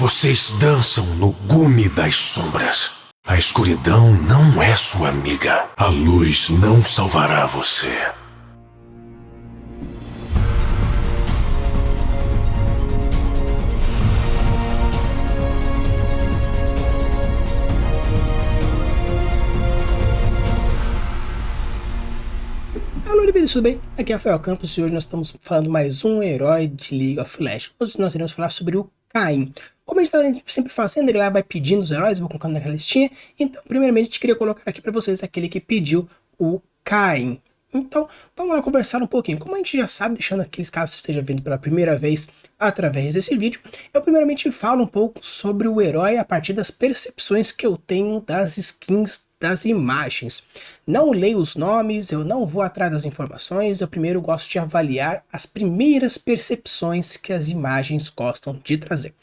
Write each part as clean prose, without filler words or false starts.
Vocês dançam no gume das sombras. A escuridão não é sua amiga. A luz não salvará você. Alô, tudo bem? Aqui é Rafael Campos e hoje nós estamos falando mais um herói de League of Legends. Hoje nós iremos falar sobre o Kayn. Como a gente está sempre fazendo, ele lá vai pedindo os heróis, eu vou colocando naquela listinha. Então, primeiramente, a gente queria colocar aqui para vocês aquele que pediu o Kayn. Então, vamos lá conversar um pouquinho. Como a gente já sabe, deixando aqueles casos que esteja vendo pela primeira vez através desse vídeo, eu primeiramente falo um pouco sobre o herói a partir das percepções que eu tenho das skins das imagens. Não leio os nomes, eu não vou atrás das informações, eu primeiro gosto de avaliar as primeiras percepções que as imagens gostam de trazer.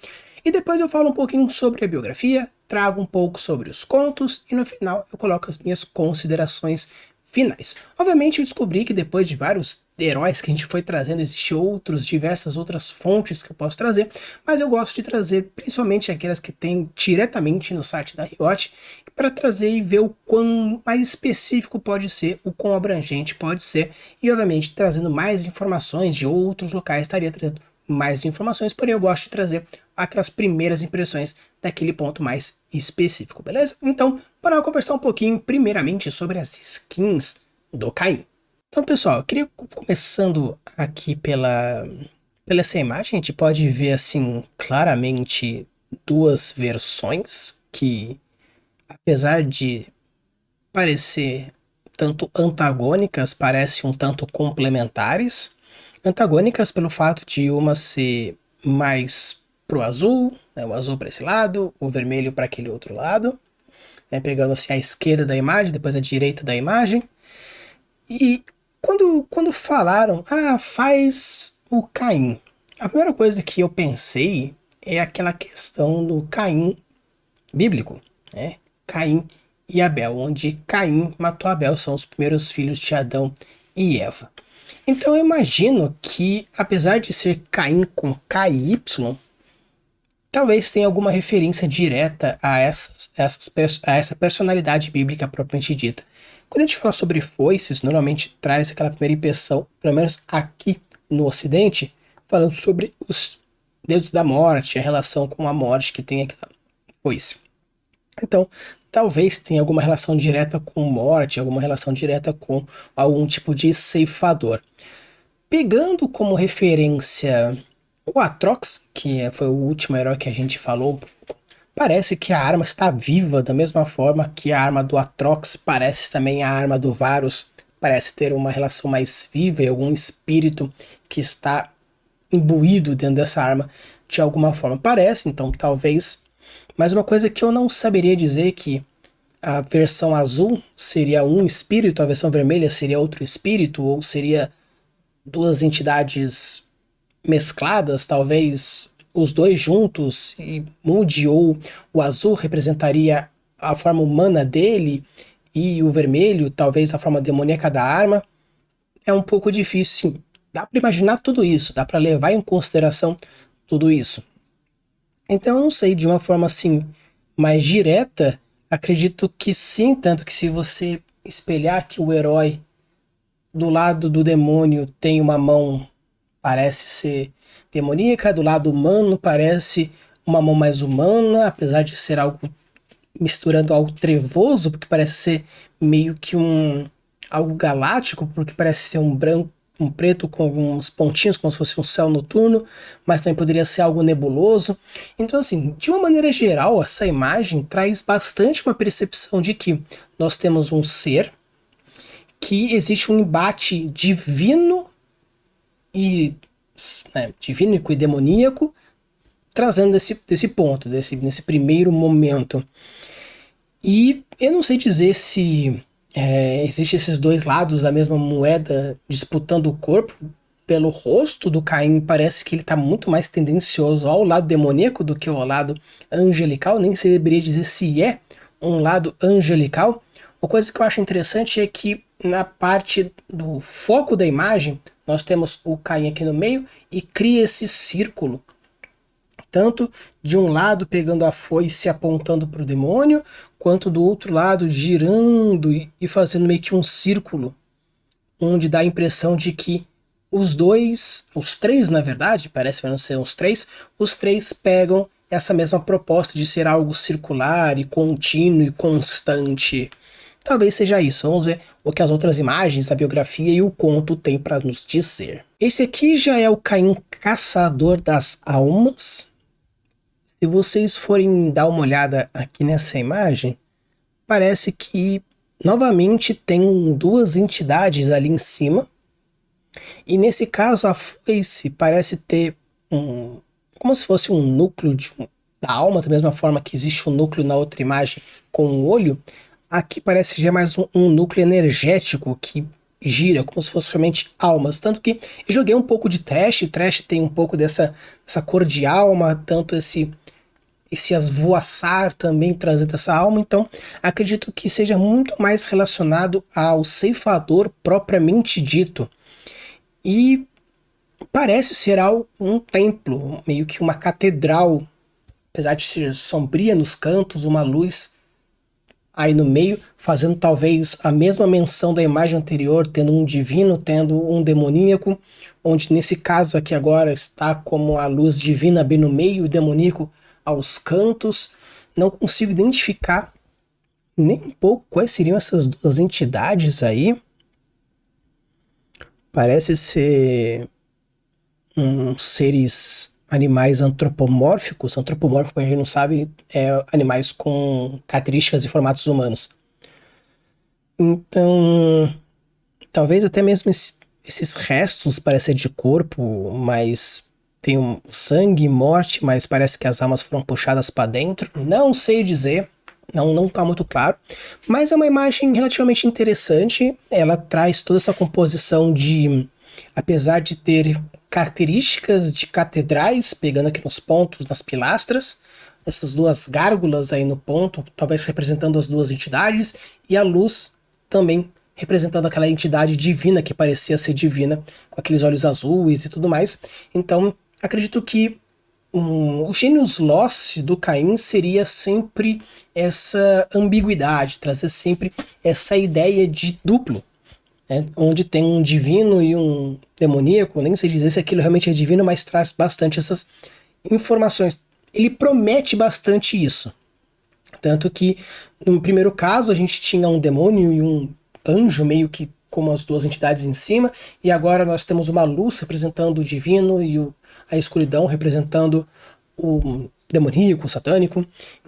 E depois eu falo um pouquinho sobre a biografia, trago um pouco sobre os contos e no final eu coloco as minhas considerações finais. Obviamente eu descobri que depois de vários heróis que a gente foi trazendo, existem diversas outras fontes que eu posso trazer, mas eu gosto de trazer principalmente aquelas que tem diretamente no site da Riot, para trazer e ver o quão mais específico pode ser, o quão abrangente pode ser, e obviamente trazendo mais informações de outros locais, estaria trazendo mais informações, porém eu gosto de trazer aquelas primeiras impressões daquele ponto mais específico, beleza? Então, para conversar um pouquinho primeiramente sobre as skins do Kayn. Então pessoal, eu queria começando aqui pela essa imagem, a gente pode ver assim claramente duas versões que, apesar de parecer tanto antagônicas, parecem um tanto complementares. Antagônicas pelo fato de uma ser mais pro azul, né, o azul para esse lado, o vermelho para aquele outro lado, né, pegando assim a esquerda da imagem, depois a direita da imagem. E quando falaram, faz o Kayn, a primeira coisa que eu pensei é aquela questão do Kayn bíblico, né? Caim e Abel, onde Caim matou Abel, são os primeiros filhos de Adão e Eva. Então eu imagino que, apesar de ser Caim com KY, talvez tenha alguma referência direta a essa personalidade bíblica propriamente dita. Quando a gente fala sobre foices, normalmente traz aquela primeira impressão, pelo menos aqui no Ocidente, falando sobre os deuses da morte, a relação com a morte que tem aquela foice. Então, talvez tenha alguma relação direta com morte, alguma relação direta com algum tipo de ceifador. Pegando como referência o Atrox, que foi o último herói que a gente falou, parece que a arma está viva da mesma forma que a arma do Atrox parece também a arma do Varus, parece ter uma relação mais viva e algum espírito que está imbuído dentro dessa arma de alguma forma. Parece, então talvez. Mas uma coisa que eu não saberia dizer é que a versão azul seria um espírito, a versão vermelha seria outro espírito, ou seria duas entidades mescladas, talvez os dois juntos e mude, ou o azul representaria a forma humana dele e o vermelho talvez a forma demoníaca da arma. É um pouco difícil, sim. Dá para imaginar tudo isso, dá para levar em consideração tudo isso. Então eu não sei, de uma forma assim mais direta, acredito que sim, tanto que se você espelhar que o herói do lado do demônio tem uma mão, parece ser demoníaca, do lado humano parece uma mão mais humana, apesar de ser algo misturando algo trevoso, porque parece ser meio que algo galáctico, porque parece ser um branco, um preto com alguns pontinhos, como se fosse um céu noturno, mas também poderia ser algo nebuloso. Então, assim, de uma maneira geral, essa imagem traz bastante uma percepção de que nós temos um ser, que existe um embate divino e demoníaco, trazendo desse ponto, nesse primeiro momento. E eu não sei dizer se existem esses dois lados da mesma moeda disputando o corpo. Pelo rosto do Caim, parece que ele está muito mais tendencioso ao lado demoníaco do que ao lado angelical. Nem saberia dizer se é um lado angelical. Uma coisa que eu acho interessante é que na parte do foco da imagem, nós temos o Caim aqui no meio e cria esse círculo tanto de um lado pegando a foice e apontando para o demônio, quanto do outro lado girando e fazendo meio que um círculo, onde dá a impressão de que os três na verdade, parece não ser os três pegam essa mesma proposta de ser algo circular e contínuo e constante. Talvez seja isso. Vamos ver o que as outras imagens, a biografia e o conto têm para nos dizer. Esse aqui já é o Caim Caçador das Almas. Se vocês forem dar uma olhada aqui nessa imagem, parece que novamente tem duas entidades ali em cima. E nesse caso a foice parece ter como se fosse um núcleo da alma, da mesma forma que existe um núcleo na outra imagem com um olho. Aqui parece já é mais um núcleo energético que gira, como se fosse realmente almas. Tanto que eu joguei um pouco de trash, trash tem um pouco dessa cor de alma, tanto esse esvoaçar também trazendo essa alma. Então acredito que seja muito mais relacionado ao ceifador propriamente dito. E parece ser um templo, meio que uma catedral, apesar de ser sombria nos cantos, uma luz aí no meio, fazendo talvez a mesma menção da imagem anterior, tendo um divino, tendo um demoníaco, onde nesse caso aqui agora está como a luz divina bem no meio, o demoníaco aos cantos. Não consigo identificar nem um pouco quais seriam essas duas entidades aí. Parece ser seres animais antropomórficos. Antropomórfico, para quem não sabe, é animais com características e formatos humanos. Então, talvez até mesmo esses restos parecem de corpo, mas tem sangue e morte, mas parece que as almas foram puxadas para dentro. Não sei dizer, não está muito claro, mas é uma imagem relativamente interessante. Ela traz toda essa composição de, apesar de ter características de catedrais, pegando aqui nos pontos, nas pilastras, essas duas gárgulas aí no ponto, talvez representando as duas entidades, e a luz também representando aquela entidade divina que parecia ser divina, com aqueles olhos azuis e tudo mais. Então, acredito que o Genius Loci do Caim seria sempre essa ambiguidade, trazer sempre essa ideia de duplo, né? Onde tem um divino e um demoníaco. Nem sei dizer se aquilo realmente é divino, mas traz bastante essas informações. Ele promete bastante isso. Tanto que no primeiro caso a gente tinha um demônio e um anjo meio que como as duas entidades em cima, e agora nós temos uma luz representando o divino e a escuridão representando o demoníaco, o satânico.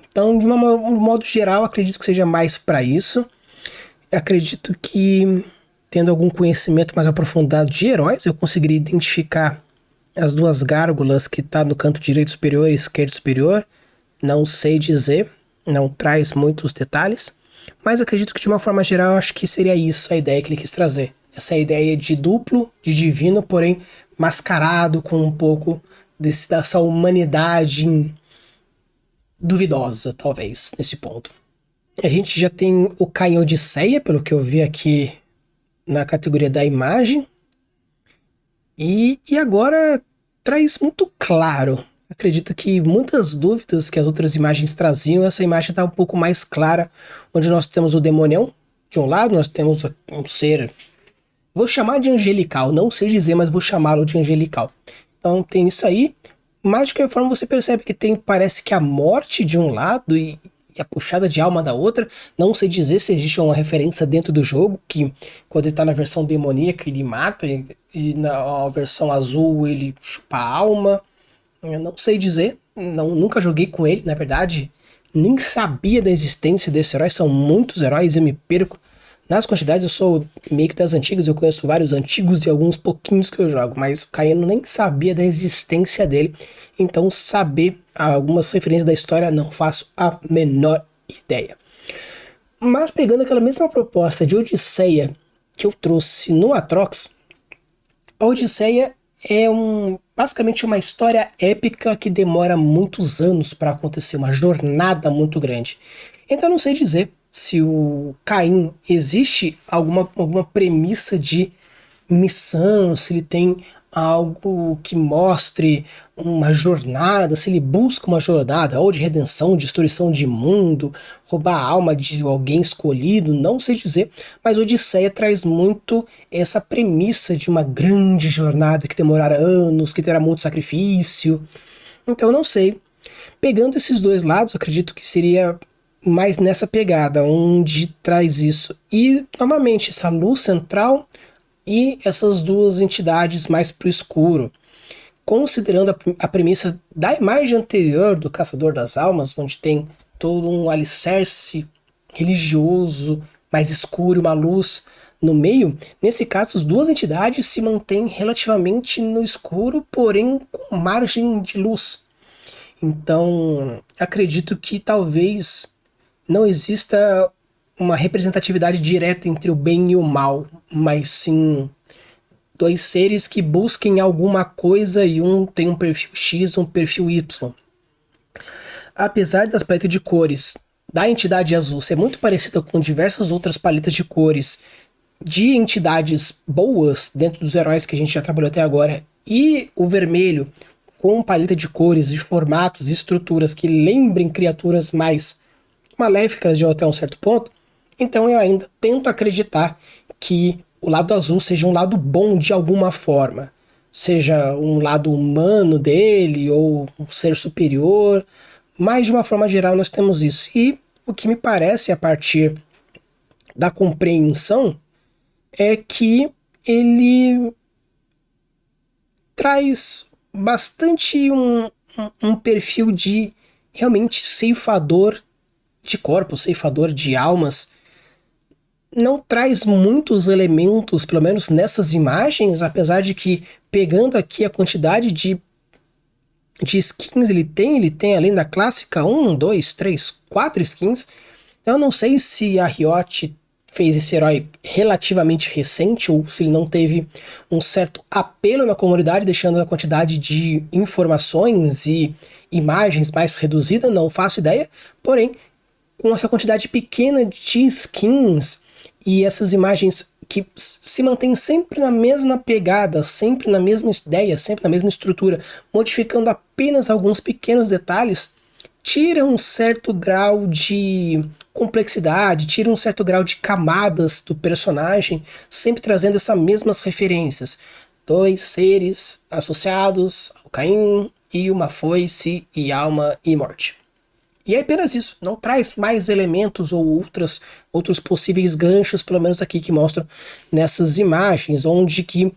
Então, de um modo geral, acredito que seja mais para isso. Acredito que, tendo algum conhecimento mais aprofundado de heróis, eu conseguiria identificar as duas gárgulas que está no canto direito superior e esquerdo superior. Não sei dizer, não traz muitos detalhes, mas acredito que de uma forma geral acho que seria isso a ideia que ele quis trazer. Essa ideia de duplo, de divino, porém mascarado com um pouco dessa humanidade duvidosa, talvez, nesse ponto. A gente já tem o Caim Odisseia, pelo que eu vi aqui na categoria da imagem, e agora traz muito claro. Acredito que muitas dúvidas que as outras imagens traziam, essa imagem está um pouco mais clara, onde nós temos o demonião, de um lado nós temos um ser, vou chamar de angelical, não sei dizer, mas vou chamá-lo de angelical. Então tem isso aí, mas de qualquer forma você percebe que tem, parece que a morte de um lado e a puxada de alma da outra. Não sei dizer se existe uma referência dentro do jogo, que quando ele tá na versão demoníaca ele mata, e na versão azul ele chupa a alma. Eu não sei dizer, nunca joguei com ele, na verdade, nem sabia da existência desse herói. São muitos heróis, eu me perco nas quantidades. Eu sou meio que das antigas, eu conheço vários antigos e alguns pouquinhos que eu jogo, mas o Caim nem sabia da existência dele, então saber algumas referências da história não faço a menor ideia. Mas pegando aquela mesma proposta de Odisseia que eu trouxe no Atrox, a Odisseia é basicamente uma história épica que demora muitos anos para acontecer, uma jornada muito grande. Então não sei dizer se o Caim existe alguma premissa de missão, se ele tem algo que mostre uma jornada, se ele busca uma jornada ou de redenção, destruição de mundo, roubar a alma de alguém escolhido, não sei dizer, mas Odisseia traz muito essa premissa de uma grande jornada que demorará anos, que terá muito sacrifício. Então eu não sei. Pegando esses dois lados, eu acredito que seria mais nessa pegada, onde traz isso. E, novamente, essa luz central e essas duas entidades mais para o escuro. Considerando a premissa da imagem anterior do Caçador das Almas, onde tem todo um alicerce religioso mais escuro, uma luz no meio, nesse caso as duas entidades se mantêm relativamente no escuro, porém com margem de luz. Então, acredito que talvez não exista uma representatividade direta entre o bem e o mal, mas sim dois seres que busquem alguma coisa e um tem um perfil X, um perfil Y. Apesar das paletas de cores da entidade azul ser muito parecida com diversas outras paletas de cores de entidades boas dentro dos heróis que a gente já trabalhou até agora, e o vermelho com paleta de cores, de formatos e estruturas que lembrem criaturas mais maléficas de até um certo ponto, então eu ainda tento acreditar que o lado azul seja um lado bom de alguma forma, seja um lado humano dele ou um ser superior, mas de uma forma geral nós temos isso. E o que me parece a partir da compreensão é que ele traz bastante um perfil de realmente ceifador de corpos, ceifador de almas. Não traz muitos elementos, pelo menos nessas imagens, apesar de que, pegando aqui a quantidade de skins ele tem além da clássica 1, 2, 3, 4 skins. Então eu não sei se a Riot fez esse herói relativamente recente ou se ele não teve um certo apelo na comunidade, deixando a quantidade de informações e imagens mais reduzida, não faço ideia. Porém, com essa quantidade pequena de skins e essas imagens que se mantêm sempre na mesma pegada, sempre na mesma ideia, sempre na mesma estrutura, modificando apenas alguns pequenos detalhes, tira um certo grau de complexidade, tira um certo grau de camadas do personagem, sempre trazendo essas mesmas referências. Dois seres associados ao Caim e uma foice e alma e morte. E é apenas isso, não traz mais elementos ou outros possíveis ganchos, pelo menos aqui que mostram nessas imagens, onde que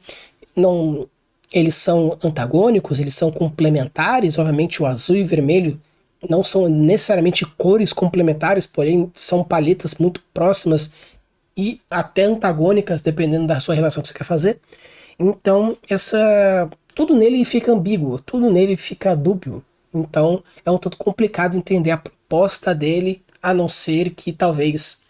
não, eles são antagônicos, eles são complementares. Obviamente o azul e o vermelho não são necessariamente cores complementares, porém são paletas muito próximas e até antagônicas, dependendo da sua relação que você quer fazer. Então tudo nele fica ambíguo, tudo nele fica dúbio. Então é um tanto complicado entender a proposta dele, a não ser que talvez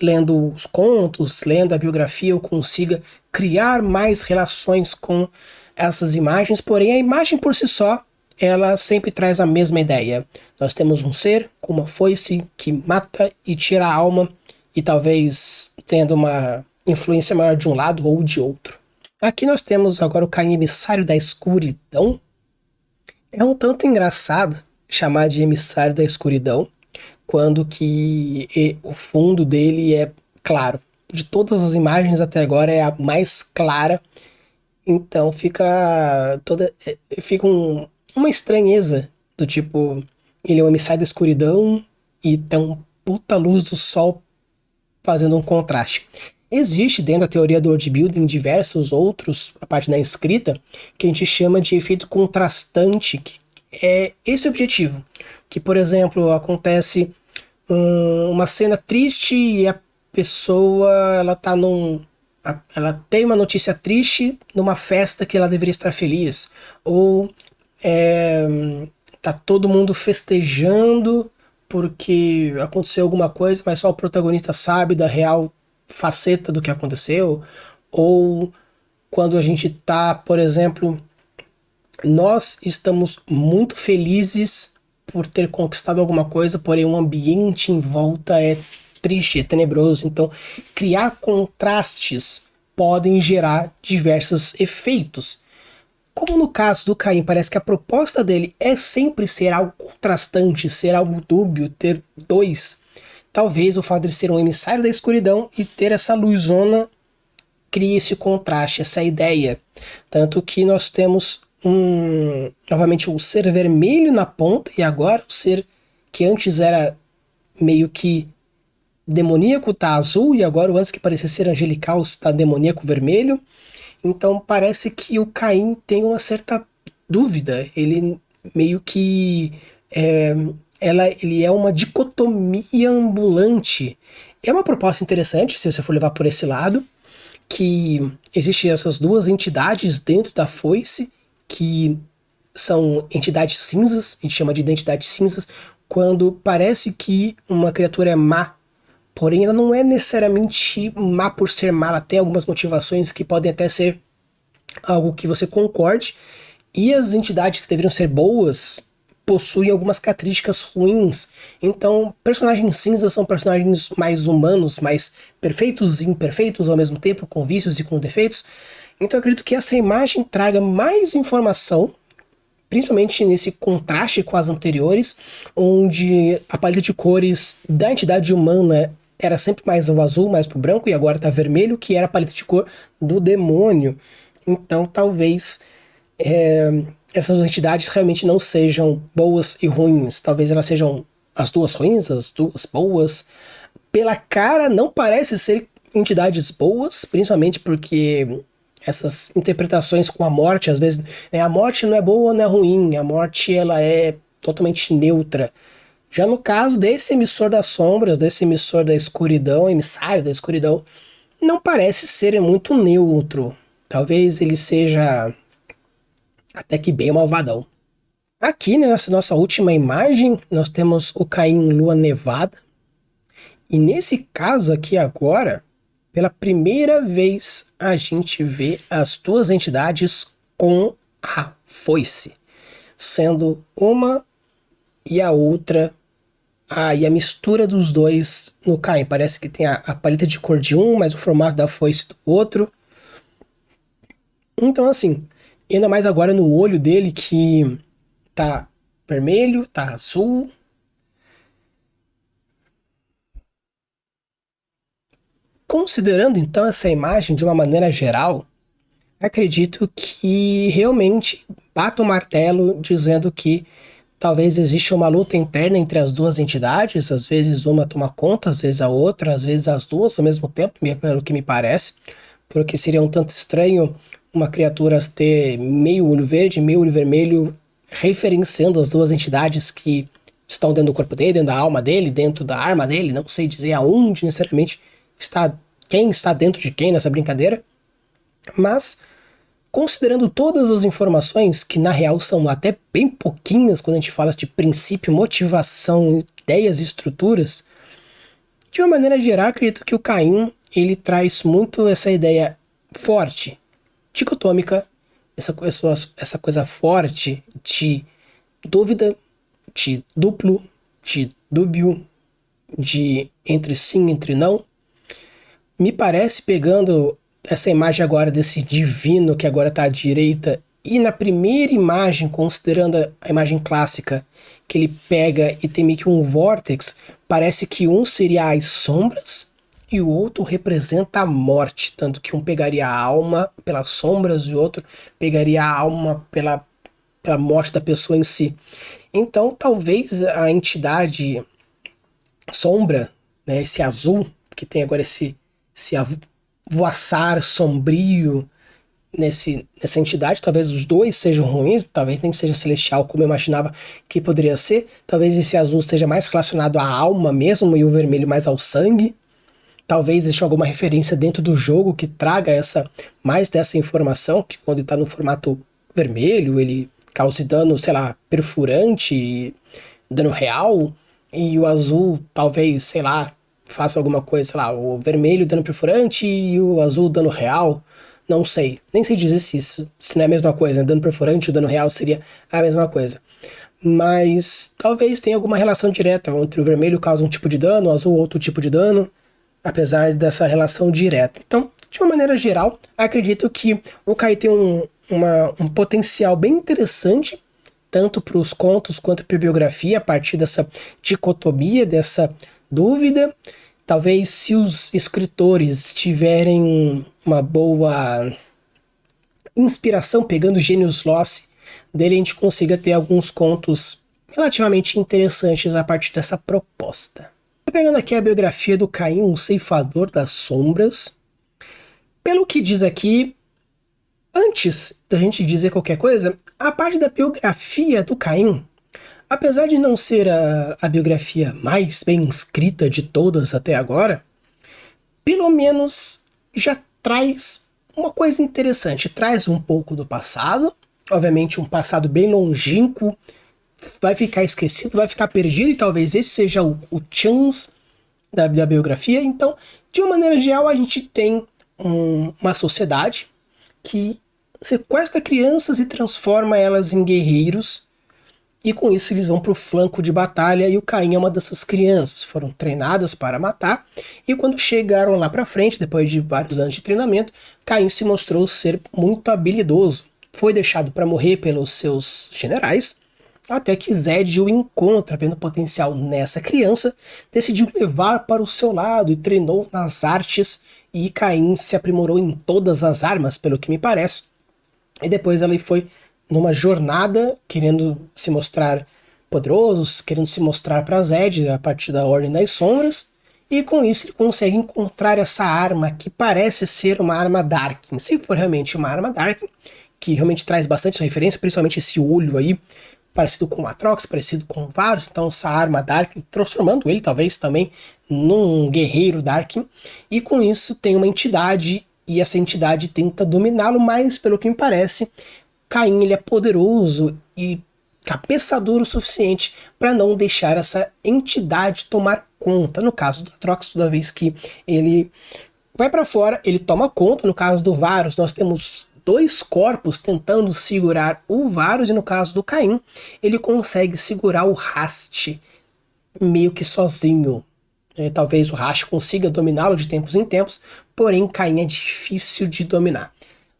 lendo os contos, lendo a biografia, eu consiga criar mais relações com essas imagens. Porém a imagem por si só, ela sempre traz a mesma ideia. Nós temos um ser com uma foice que mata e tira a alma, e talvez tendo uma influência maior de um lado ou de outro. Aqui nós temos agora o Caim, emissário da escuridão. É um tanto engraçado chamar de emissário da escuridão, quando que o fundo dele é claro. De todas as imagens até agora é a mais clara, então fica uma estranheza do tipo, ele é um emissário da escuridão e tem uma puta luz do sol fazendo um contraste. Existe dentro da teoria do world building diversos outros, a parte da escrita, que a gente chama de efeito contrastante, que é esse objetivo. Que, por exemplo, acontece uma cena triste e a pessoa ela tem uma notícia triste numa festa que ela deveria estar feliz. Ou tá todo mundo festejando porque aconteceu alguma coisa, mas só o protagonista sabe da real faceta do que aconteceu. Ou quando a gente tá, por exemplo, nós estamos muito felizes por ter conquistado alguma coisa, porém o ambiente em volta é triste, é tenebroso. Então criar contrastes podem gerar diversos efeitos. Como no caso do Caim, parece que a proposta dele é sempre ser algo contrastante, ser algo dúbio, ter dois, talvez o fato de ele ser um emissário da escuridão e ter essa luzona crie esse contraste, essa ideia. Tanto que nós temos novamente o ser vermelho na ponta, e agora o ser que antes era meio que demoníaco tá azul, e agora o antes que parecia ser angelical está demoníaco vermelho. Então parece que o Caim tem uma certa dúvida, ele meio que ele é uma dicotomia ambulante. É uma proposta interessante se você for levar por esse lado, que existem essas duas entidades dentro da foice, que são entidades cinzas, a gente chama de identidades cinzas, quando parece que uma criatura é má, porém ela não é necessariamente má por ser má, ela tem algumas motivações que podem até ser algo que você concorde, e as entidades que deveriam ser boas possuem algumas características ruins. Então, personagens cinzas são personagens mais humanos, mais perfeitos e imperfeitos ao mesmo tempo, com vícios e com defeitos. Então eu acredito que essa imagem traga mais informação, principalmente nesse contraste com as anteriores, onde a paleta de cores da entidade humana era sempre mais o azul, mais pro branco, e agora tá vermelho, que era a paleta de cor do demônio. Então talvez essas entidades realmente não sejam boas e ruins, talvez elas sejam as duas ruins, as duas boas. Pela cara não parece ser entidades boas, principalmente porque essas interpretações com a morte, às vezes, a morte não é boa, não é ruim, a morte ela é totalmente neutra. Já no caso desse emissor das sombras, desse emissor da escuridão, emissário da escuridão, não parece ser muito neutro. Talvez ele seja até que bem malvadão. Aqui nessa nossa última imagem, nós temos o Caim em lua nevada. E nesse caso aqui agora, pela primeira vez a gente vê as duas entidades com a foice, sendo uma e a outra, e a mistura dos dois no Caim. Parece que tem a paleta de cor de um, mas o formato da foice do outro. Então assim, ainda mais agora no olho dele que tá vermelho, tá azul. Considerando então essa imagem de uma maneira geral, acredito que realmente bato o martelo dizendo que talvez exista uma luta interna entre as duas entidades, às vezes uma toma conta, às vezes a outra, às vezes as duas ao mesmo tempo, pelo que me parece, porque seria um tanto estranho uma criatura ter meio olho verde, meio olho vermelho, referenciando as duas entidades que estão dentro do corpo dele, dentro da alma dele, dentro da arma dele, não sei dizer aonde necessariamente está, quem está dentro de quem nessa brincadeira, mas considerando todas as informações, que na real são até bem pouquinhas quando a gente fala de princípio, motivação, ideias e estruturas, de uma maneira geral, acredito que o Caim ele traz muito essa ideia forte, dicotômica, essa coisa forte de dúvida, de duplo, de dúbio, de entre sim, entre não. Me parece, pegando essa imagem agora desse divino que agora está à direita, e na primeira imagem, considerando a imagem clássica, que ele pega e tem meio que um vórtex, parece que um seria as sombras e o outro representa a morte, tanto que um pegaria a alma pelas sombras e o outro pegaria a alma pela morte da pessoa em si. Então talvez a entidade sombra, né, esse azul, que tem agora esse voaçar sombrio nessa entidade, talvez os dois sejam ruins, talvez nem seja celestial como eu imaginava que poderia ser, talvez esse azul esteja mais relacionado à alma mesmo e o vermelho mais ao sangue. Talvez exista alguma referência dentro do jogo que traga mais dessa informação, que quando ele está no formato vermelho, ele cause dano, sei lá, perfurante, dano real, e o azul talvez, sei lá, faça alguma coisa, sei lá, o vermelho dano perfurante e o azul dano real, não sei, nem sei dizer se não é a mesma coisa, né? Dano perfurante e o dano real seria a mesma coisa. Mas talvez tenha alguma relação direta, entre o vermelho causa um tipo de dano, o azul outro tipo de dano. apesar dessa relação direta. Então, de uma maneira geral, acredito que o Caim tem um potencial bem interessante, tanto para os contos quanto para a biografia, a partir dessa dicotomia, dessa dúvida. Talvez se os escritores tiverem uma boa inspiração, pegando Genius Loci dele, a gente consiga ter alguns contos relativamente interessantes a partir dessa proposta. Pegando aqui a biografia do Caim, um ceifador das sombras. Pelo que diz aqui, antes da gente dizer qualquer coisa, a parte da biografia do Caim, apesar de não ser a biografia mais bem escrita de todas até agora, pelo menos já traz uma coisa interessante. Traz um pouco do passado, obviamente um passado bem longínquo, vai ficar esquecido, vai ficar perdido, e talvez esse seja o chance da biografia. Então, de uma maneira geral, a gente tem uma sociedade que sequestra crianças e transforma elas em guerreiros, e com isso eles vão para o flanco de batalha, e o Caim é uma dessas crianças. Foram treinadas para matar, e quando chegaram lá para frente, depois de vários anos de treinamento, Caim se mostrou ser muito habilidoso. Foi deixado para morrer pelos seus generais, até que Zed o encontra, vendo potencial nessa criança, decidiu levar para o seu lado e treinou nas artes, e Caim se aprimorou em todas as armas, pelo que me parece. E depois ele foi numa jornada, querendo se mostrar poderoso, querendo se mostrar para Zed a partir da Ordem das Sombras, e com isso ele consegue encontrar essa arma que parece ser uma arma Darkin. Se for realmente uma arma Darkin, que realmente traz bastante referência, principalmente esse olho aí, parecido com o Atrox, parecido com o Varus, então essa arma Darkin, transformando ele talvez também num guerreiro Darkin, e com isso tem uma entidade, e essa entidade tenta dominá-lo, mas pelo que me parece, Caim ele é poderoso e cabeçador o suficiente para não deixar essa entidade tomar conta. No caso do Atrox, toda vez que ele vai para fora, ele toma conta. No caso do Varus, nós temos dois corpos tentando segurar o Varus, e no caso do Caim, ele consegue segurar o Rast meio que sozinho. Talvez o Rast consiga dominá-lo de tempos em tempos, porém Caim é difícil de dominar.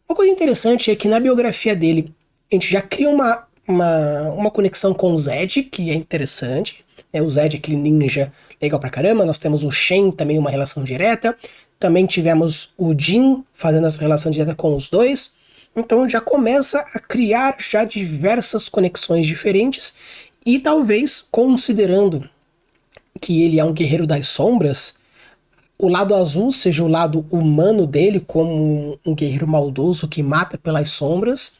Uma coisa interessante é que na biografia dele, a gente já cria uma conexão com o Zed, que é interessante. O Zed é aquele ninja legal pra caramba. Nós temos o Shen, também uma relação direta. Também tivemos o Jin fazendo essa relação direta com os dois. Então já começa a criar já diversas conexões diferentes. E talvez, considerando que ele é um guerreiro das sombras, o lado azul seja o lado humano dele, como um guerreiro maldoso que mata pelas sombras,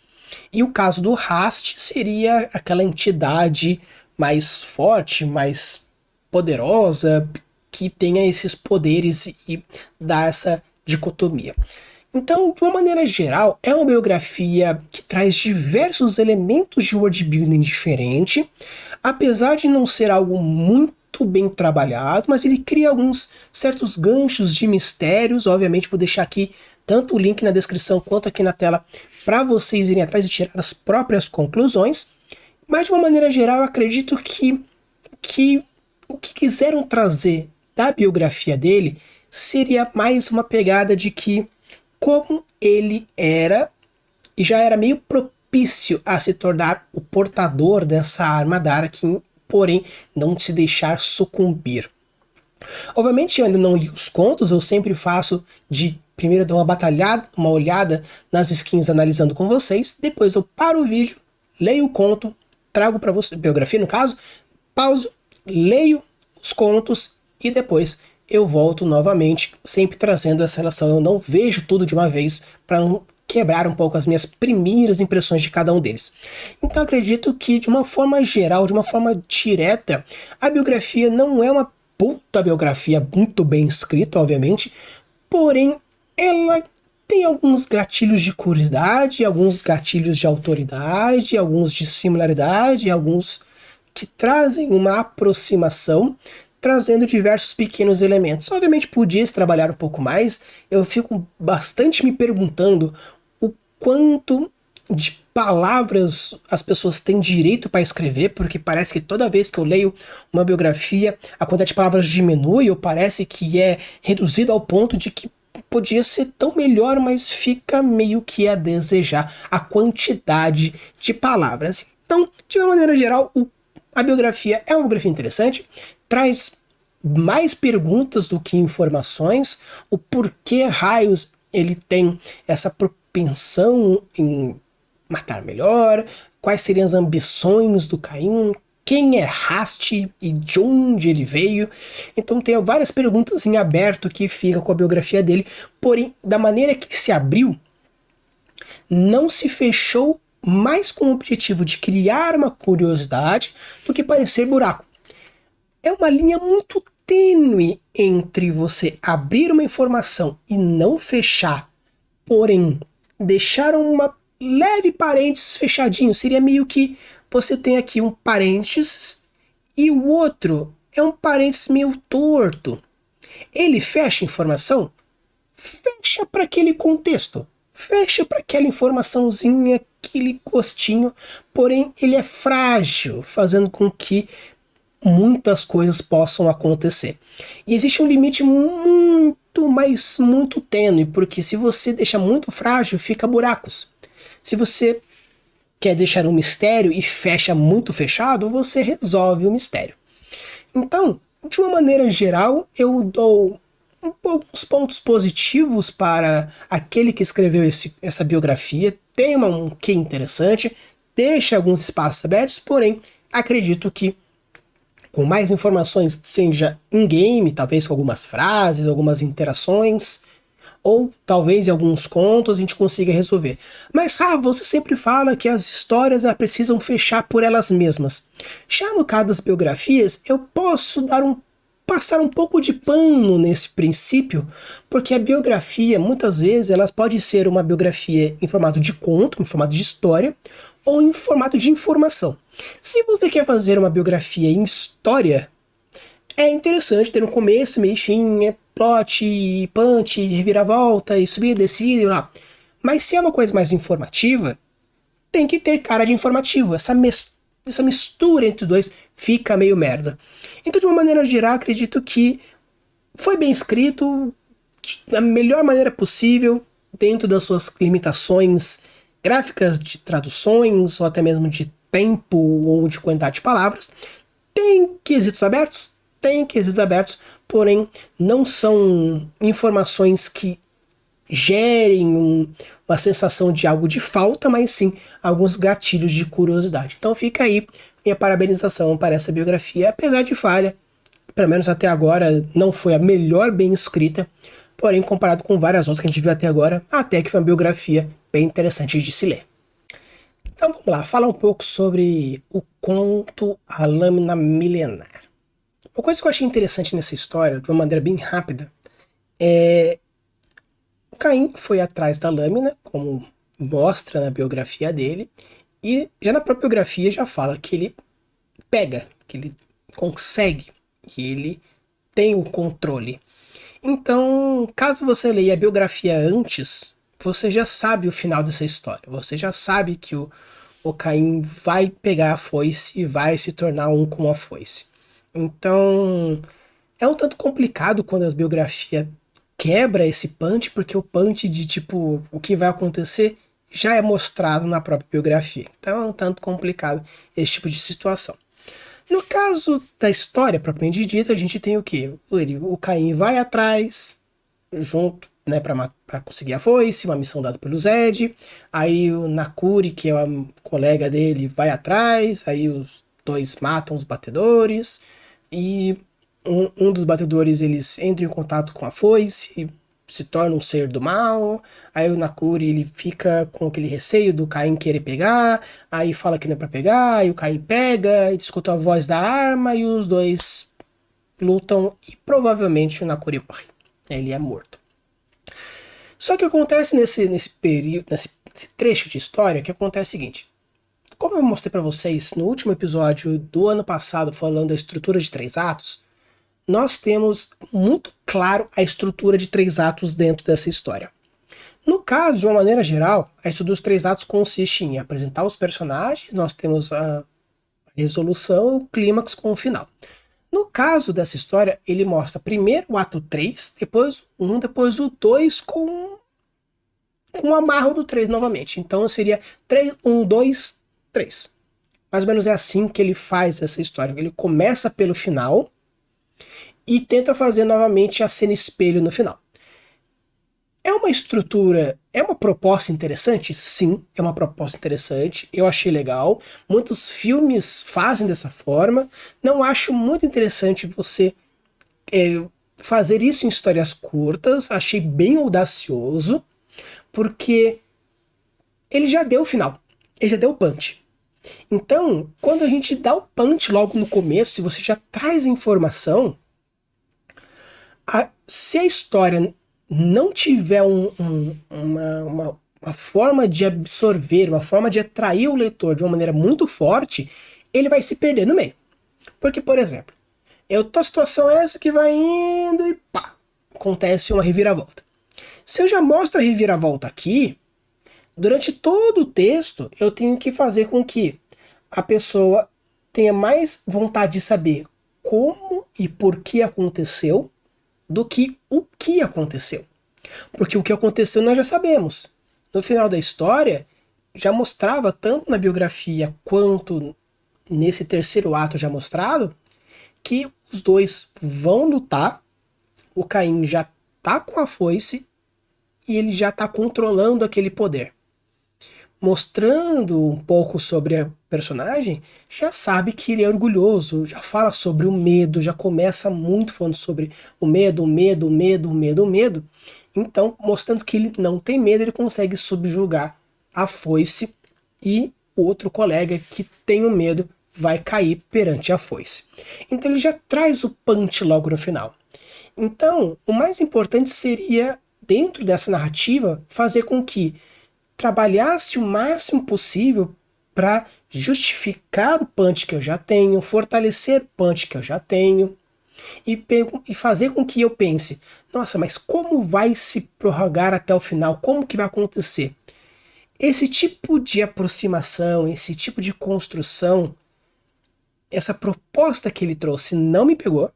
e o caso do Rast seria aquela entidade mais forte, mais poderosa, que tenha esses poderes e dá essa dicotomia. Então, de uma maneira geral, é uma biografia que traz diversos elementos de world building diferente, apesar de não ser algo muito bem trabalhado, mas ele cria alguns certos ganchos de mistérios. Obviamente vou deixar aqui tanto o link na descrição quanto aqui na tela para vocês irem atrás e tirar as próprias conclusões. Mas de uma maneira geral, eu acredito que o que quiseram trazer da biografia dele seria mais uma pegada de que, como ele era, e já era meio propício a se tornar o portador dessa arma Darkin, porém não se deixar sucumbir. Obviamente eu ainda não li os contos, eu sempre faço de primeiro dar uma olhada nas skins analisando com vocês, depois eu paro o vídeo, leio o conto, trago para vocês, biografia no caso, pauso, leio os contos e depois eu volto novamente, sempre trazendo essa relação. Eu não vejo tudo de uma vez para não quebrar um pouco as minhas primeiras impressões de cada um deles. Então acredito que de uma forma geral, de uma forma direta, a biografia não é uma puta biografia muito bem escrita, obviamente, porém ela tem alguns gatilhos de curiosidade, alguns gatilhos de autoridade, alguns de similaridade, alguns que trazem uma aproximação, trazendo diversos pequenos elementos. Obviamente podia se trabalhar um pouco mais, eu fico bastante me perguntando o quanto de palavras as pessoas têm direito para escrever, porque parece que toda vez que eu leio uma biografia, a quantidade de palavras diminui, ou parece que é reduzido ao ponto de que podia ser tão melhor, mas fica meio que a desejar a quantidade de palavras. Então, de uma maneira geral, a biografia é uma biografia interessante, traz mais perguntas do que informações, o porquê raios ele tem essa propensão em matar melhor, quais seriam as ambições do Caim, quem é Rast e de onde ele veio. Então tem várias perguntas em aberto que ficam com a biografia dele, porém, da maneira que se abriu, não se fechou mais com o objetivo de criar uma curiosidade do que parecer buraco. É uma linha muito tênue entre você abrir uma informação e não fechar, porém deixar uma leve parênteses fechadinho. Seria meio que você tem aqui um parênteses e o outro é um parênteses meio torto. Ele fecha a informação? Fecha para aquele contexto. Fecha para aquela informaçãozinha, aquele gostinho, porém ele é frágil, fazendo com que muitas coisas possam acontecer. E existe um limite muito, mas muito tênue, porque se você deixa muito frágil, fica buracos. Se você quer deixar um mistério e fecha muito fechado, você resolve o mistério. Então, de uma maneira geral, eu dou alguns pontos positivos para aquele que escreveu essa biografia. Tem um quê interessante, deixa alguns espaços abertos, porém, acredito que com mais informações, seja in-game, talvez com algumas frases, algumas interações, ou talvez em alguns contos a gente consiga resolver. Mas, você sempre fala que as histórias precisam fechar por elas mesmas. Já no caso das biografias, eu posso passar um pouco de pano nesse princípio, porque a biografia, muitas vezes, ela pode ser uma biografia em formato de conto, em formato de história, ou em formato de informação. Se você quer fazer uma biografia em história, é interessante ter um começo, meio e fim, plot, punch, reviravolta, e subida, descida e lá. Mas se é uma coisa mais informativa, tem que ter cara de informativo. Essa mistura entre os dois fica meio merda. Então, de uma maneira geral, acredito que foi bem escrito, da melhor maneira possível, dentro das suas limitações gráficas, de traduções, ou até mesmo de tempo ou de quantidade de palavras. Tem quesitos abertos? Tem quesitos abertos, porém não são informações que gerem uma sensação de algo de falta, mas sim alguns gatilhos de curiosidade. Então fica aí minha parabenização para essa biografia, apesar de falha, pelo menos até agora não foi a melhor bem escrita, porém comparado com várias outras que a gente viu até agora, até que foi uma biografia bem interessante de se ler. Então vamos lá, falar um pouco sobre o conto A Lâmina Milenar. Uma coisa que eu achei interessante nessa história, de uma maneira bem rápida, é o Caim foi atrás da lâmina, como mostra na biografia dele, e já na própria biografia já fala que ele pega, que ele consegue, que ele tem o controle. Então, caso você leia a biografia antes, você já sabe o final dessa história. Você já sabe que o Caim vai pegar a foice e vai se tornar um com a foice. Então, é um tanto complicado quando as biografias quebra esse punch, porque o punch de tipo, o que vai acontecer já é mostrado na própria biografia. Então é um tanto complicado esse tipo de situação. No caso da história propriamente dita, a gente tem o quê? O Caim vai atrás, junto, né, para conseguir a foice, uma missão dada pelo Zed. Aí o Nakuri, que é a colega dele, vai atrás. Aí os dois matam os batedores. E um dos batedores, eles entram em contato com a foice, se torna um ser do mal. Aí o Nakuri, ele fica com aquele receio do Caim querer pegar, aí fala que não é pra pegar, aí o Caim pega, ele escuta a voz da arma e os dois lutam e provavelmente o Nakuri morre. Ele é morto. Só que acontece nesse período, nesse trecho de história, que acontece o seguinte: como eu mostrei pra vocês no último episódio do ano passado, falando da estrutura de 3 atos, nós temos muito claro a estrutura de 3 atos dentro dessa história. No caso, de uma maneira geral, a estrutura dos 3 atos consiste em apresentar os personagens, nós temos a resolução, o clímax com o final. No caso dessa história, ele mostra primeiro o ato 3, depois o 1, depois o 2 com o amarro do 3 novamente. Então seria 3, 1, 2, 3. Mais ou menos é assim que ele faz essa história. Ele começa pelo final e tenta fazer novamente a cena espelho no final. É uma estrutura, é uma proposta interessante? Sim, é uma proposta interessante. Eu achei legal. Muitos filmes fazem dessa forma. Não acho muito interessante você fazer isso em histórias curtas. Achei bem audacioso, porque ele já deu o final. Ele já deu o punch. Então, quando a gente dá o punch logo no começo, se você já traz a informação, se a história não tiver uma forma de absorver, uma forma de atrair o leitor de uma maneira muito forte, ele vai se perder no meio. Porque, por exemplo, a situação é essa que vai indo e pá, acontece uma reviravolta. Se eu já mostro a reviravolta aqui, durante todo o texto, eu tenho que fazer com que a pessoa tenha mais vontade de saber como e por que aconteceu do que o que aconteceu. Porque o que aconteceu nós já sabemos. No final da história, já mostrava, tanto na biografia quanto nesse terceiro ato já mostrado, que os dois vão lutar, o Caim já tá com a foice e ele já tá controlando aquele poder. Mostrando um pouco sobre a personagem, já sabe que ele é orgulhoso, já fala sobre o medo, já começa muito falando sobre o medo, o medo, o medo, o medo, o medo. Então, mostrando que ele não tem medo, ele consegue subjugar a foice e o outro colega que tem o medo vai cair perante a foice. Então ele já traz o punch logo no final. Então, o mais importante seria, dentro dessa narrativa, fazer com que trabalhasse o máximo possível para justificar o punch que eu já tenho, fortalecer o punch que eu já tenho, e fazer com que eu pense, nossa, mas como vai se prorrogar até o final? Como que vai acontecer? Esse tipo de aproximação, esse tipo de construção, essa proposta que ele trouxe não me pegou,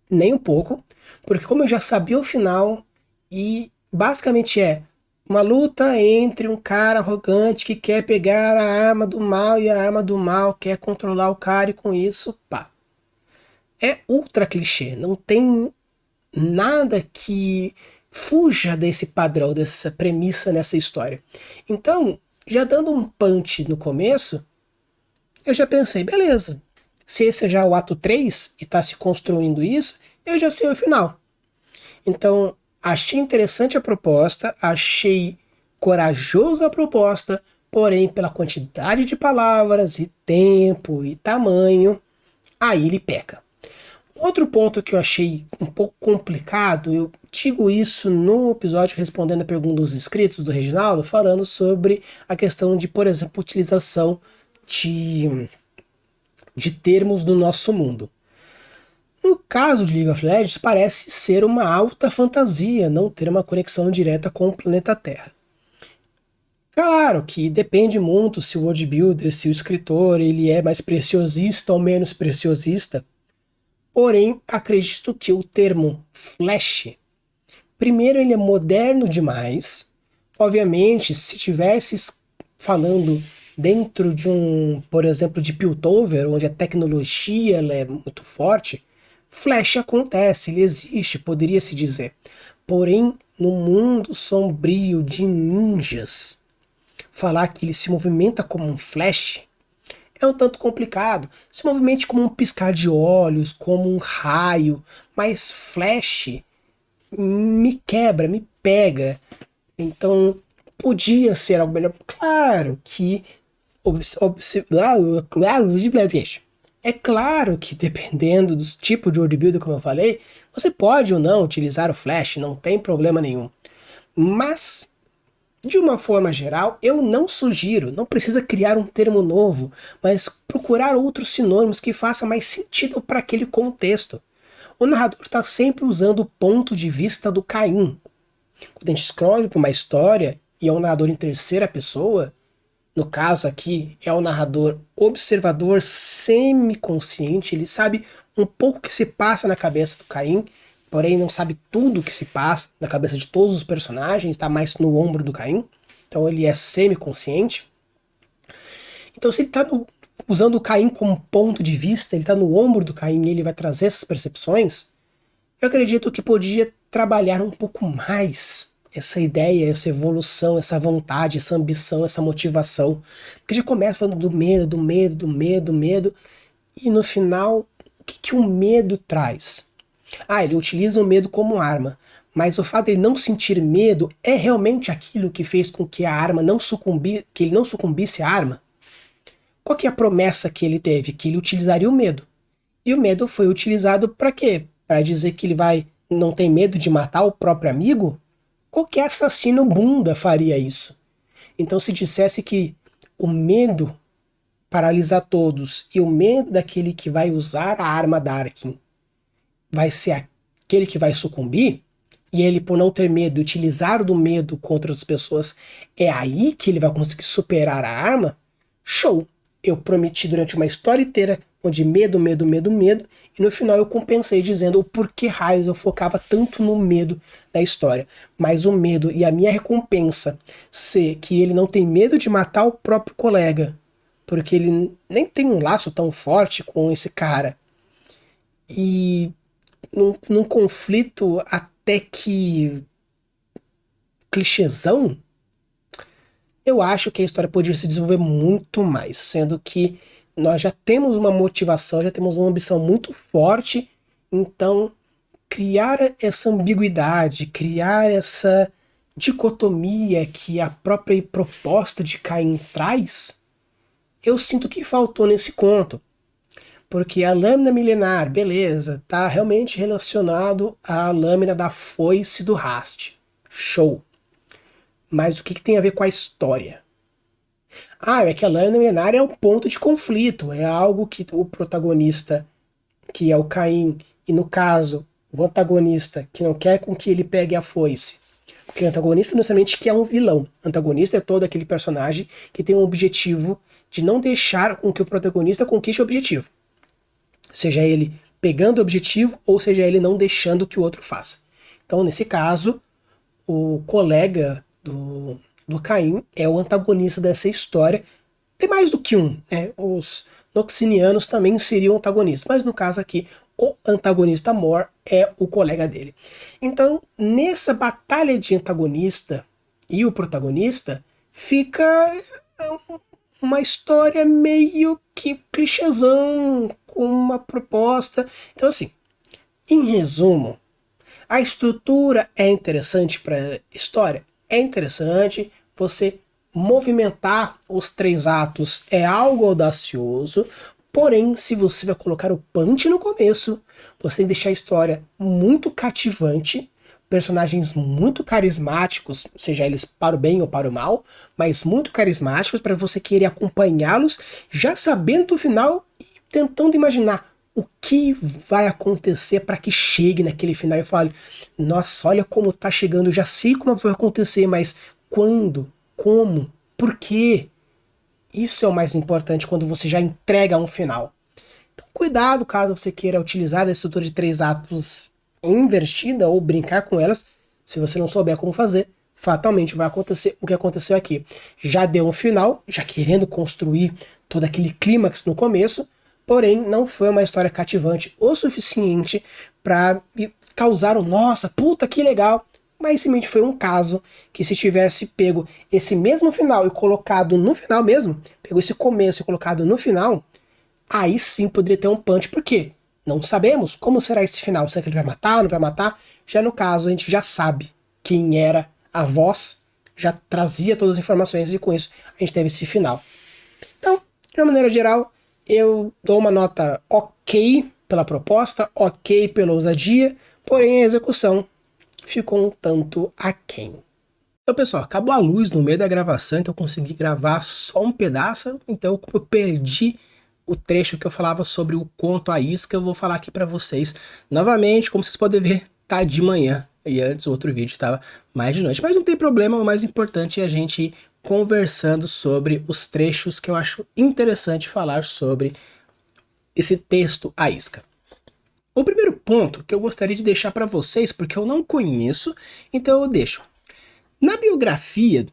nem um pouco, porque como eu já sabia o final, e basicamente é uma luta entre um cara arrogante que quer pegar a arma do mal e a arma do mal quer controlar o cara e com isso, pá. É ultra clichê, não tem nada que fuja desse padrão, dessa premissa nessa história. Então, já dando um punch no começo, eu já pensei, beleza, se esse é já o ato 3 e está se construindo isso, eu já sei o final. Então, achei interessante a proposta, achei corajosa a proposta, porém, pela quantidade de palavras e tempo e tamanho, aí ele peca. Outro ponto que eu achei um pouco complicado, eu digo isso no episódio respondendo a pergunta dos inscritos do Reginaldo, falando sobre a questão de, por exemplo, utilização de termos do nosso mundo. No caso de League of Legends, parece ser uma alta fantasia não ter uma conexão direta com o planeta Terra. Claro que depende muito se o world builder, se o escritor ele é mais preciosista ou menos preciosista, porém acredito que o termo Flash, primeiro ele é moderno demais, obviamente se tivesse falando dentro de por exemplo, de Piltover, onde a tecnologia ela é muito forte, Flash acontece, ele existe, poderia se dizer. Porém, no mundo sombrio de ninjas, falar que ele se movimenta como um Flash é um tanto complicado. Se movimente como um piscar de olhos, como um raio, mas Flash me quebra, me pega. Então, podia ser algo melhor. Claro que é claro que dependendo do tipo de world builder, como eu falei, você pode ou não utilizar o Flash, não tem problema nenhum. Mas, de uma forma geral, eu não sugiro, não precisa criar um termo novo, mas procurar outros sinônimos que façam mais sentido para aquele contexto. O narrador está sempre usando o ponto de vista do Caim. Quando a gente escreve uma história e é um narrador em terceira pessoa, no caso aqui é o narrador observador semiconsciente, ele sabe um pouco o que se passa na cabeça do Caim, porém não sabe tudo o que se passa na cabeça de todos os personagens, está mais no ombro do Caim, então ele é semiconsciente. Então se ele está usando o Caim como ponto de vista, ele está no ombro do Caim e ele vai trazer essas percepções, eu acredito que podia trabalhar um pouco mais essa ideia, essa evolução, essa vontade, essa ambição, essa motivação. Porque já começa falando do medo, do medo, do medo, do medo, e no final, o que o medo traz? Ah, ele utiliza o medo como arma, mas o fato de ele não sentir medo é realmente aquilo que fez com que a arma não sucumbisse, que ele não sucumbisse à arma? Qual que é a promessa que ele teve? Que ele utilizaria o medo. E o medo foi utilizado para quê? Para dizer que ele não tem medo de matar o próprio amigo? Qualquer assassino bunda faria isso. Então se dissesse que o medo paralisa todos e o medo daquele que vai usar a arma Darkin vai ser aquele que vai sucumbir, e ele, por não ter medo, utilizar do medo contra as pessoas, é aí que ele vai conseguir superar a arma, show! Eu prometi durante uma história inteira, onde medo, medo, medo, medo, e no final eu compensei dizendo o porquê raios eu focava tanto no medo da história. Mas o medo e a minha recompensa ser que ele não tem medo de matar o próprio colega, porque ele nem tem um laço tão forte com esse cara. E num conflito até que clichêzão, eu acho que a história poderia se desenvolver muito mais, sendo que nós já temos uma motivação, já temos uma ambição muito forte, então criar essa ambiguidade, criar essa dicotomia que a própria proposta de Caim traz, eu sinto que faltou nesse conto. Porque a lâmina milenar, beleza, tá realmente relacionado à lâmina da foice do Rast. Show. Mas o que tem a ver com a história? Ah, é que a lâmina milenar é um ponto de conflito, é algo que o protagonista, que é o Caim, e no caso, o antagonista, que não quer com que ele pegue a foice. Porque o antagonista não necessariamente que é um vilão. O antagonista é todo aquele personagem que tem um objetivo de não deixar com que o protagonista conquiste o objetivo. Seja ele pegando o objetivo, ou seja ele não deixando que o outro faça. Então, nesse caso, o colega do Caim é o antagonista dessa história. Tem mais do que um, né? Os noxinianos também seriam antagonistas, mas no caso aqui, o antagonista mor é o colega dele. Então, nessa batalha de antagonista e o protagonista, fica uma história meio que clichêzão, com uma proposta. Então, assim, em resumo, a estrutura é interessante para a história? É interessante. Você movimentar os 3 atos é algo audacioso, porém, se você vai colocar o punch no começo, você tem que deixar a história muito cativante, personagens muito carismáticos, seja eles para o bem ou para o mal, mas muito carismáticos para você querer acompanhá-los, já sabendo do final e tentando imaginar o que vai acontecer para que chegue naquele final e fale, nossa, olha como tá chegando, eu já sei como vai acontecer, mas quando, como, por quê? Isso é o mais importante quando você já entrega um final. Então cuidado caso você queira utilizar a estrutura de 3 atos invertida ou brincar com elas, se você não souber como fazer, fatalmente vai acontecer o que aconteceu aqui. Já deu um final, já querendo construir todo aquele clímax no começo, porém não foi uma história cativante o suficiente para me causar um nossa, puta que legal, mas simplesmente foi um caso que se tivesse pego esse mesmo final e colocado no final mesmo, pegou esse começo e colocado no final, aí sim poderia ter um punch, por quê? Não sabemos como será esse final, será que ele vai matar, não vai matar? Já no caso a gente já sabe quem era a voz, já trazia todas as informações e com isso a gente teve esse final. Então, de uma maneira geral, eu dou uma nota ok pela proposta, ok pela ousadia, porém a execução ficou um tanto aquém. Então pessoal, acabou a luz no meio da gravação, então eu consegui gravar só um pedaço, então eu perdi o trecho que eu falava sobre o conto A Isca, eu vou falar aqui para vocês. Novamente, como vocês podem ver, tá de manhã. e antes o outro vídeo estava mais de noite. Mas não tem problema, o mais importante é a gente ir conversando sobre os trechos que eu acho interessante falar sobre esse texto A Isca. O primeiro ponto que eu gostaria de deixar para vocês, porque eu não conheço, então eu deixo. Na biografia,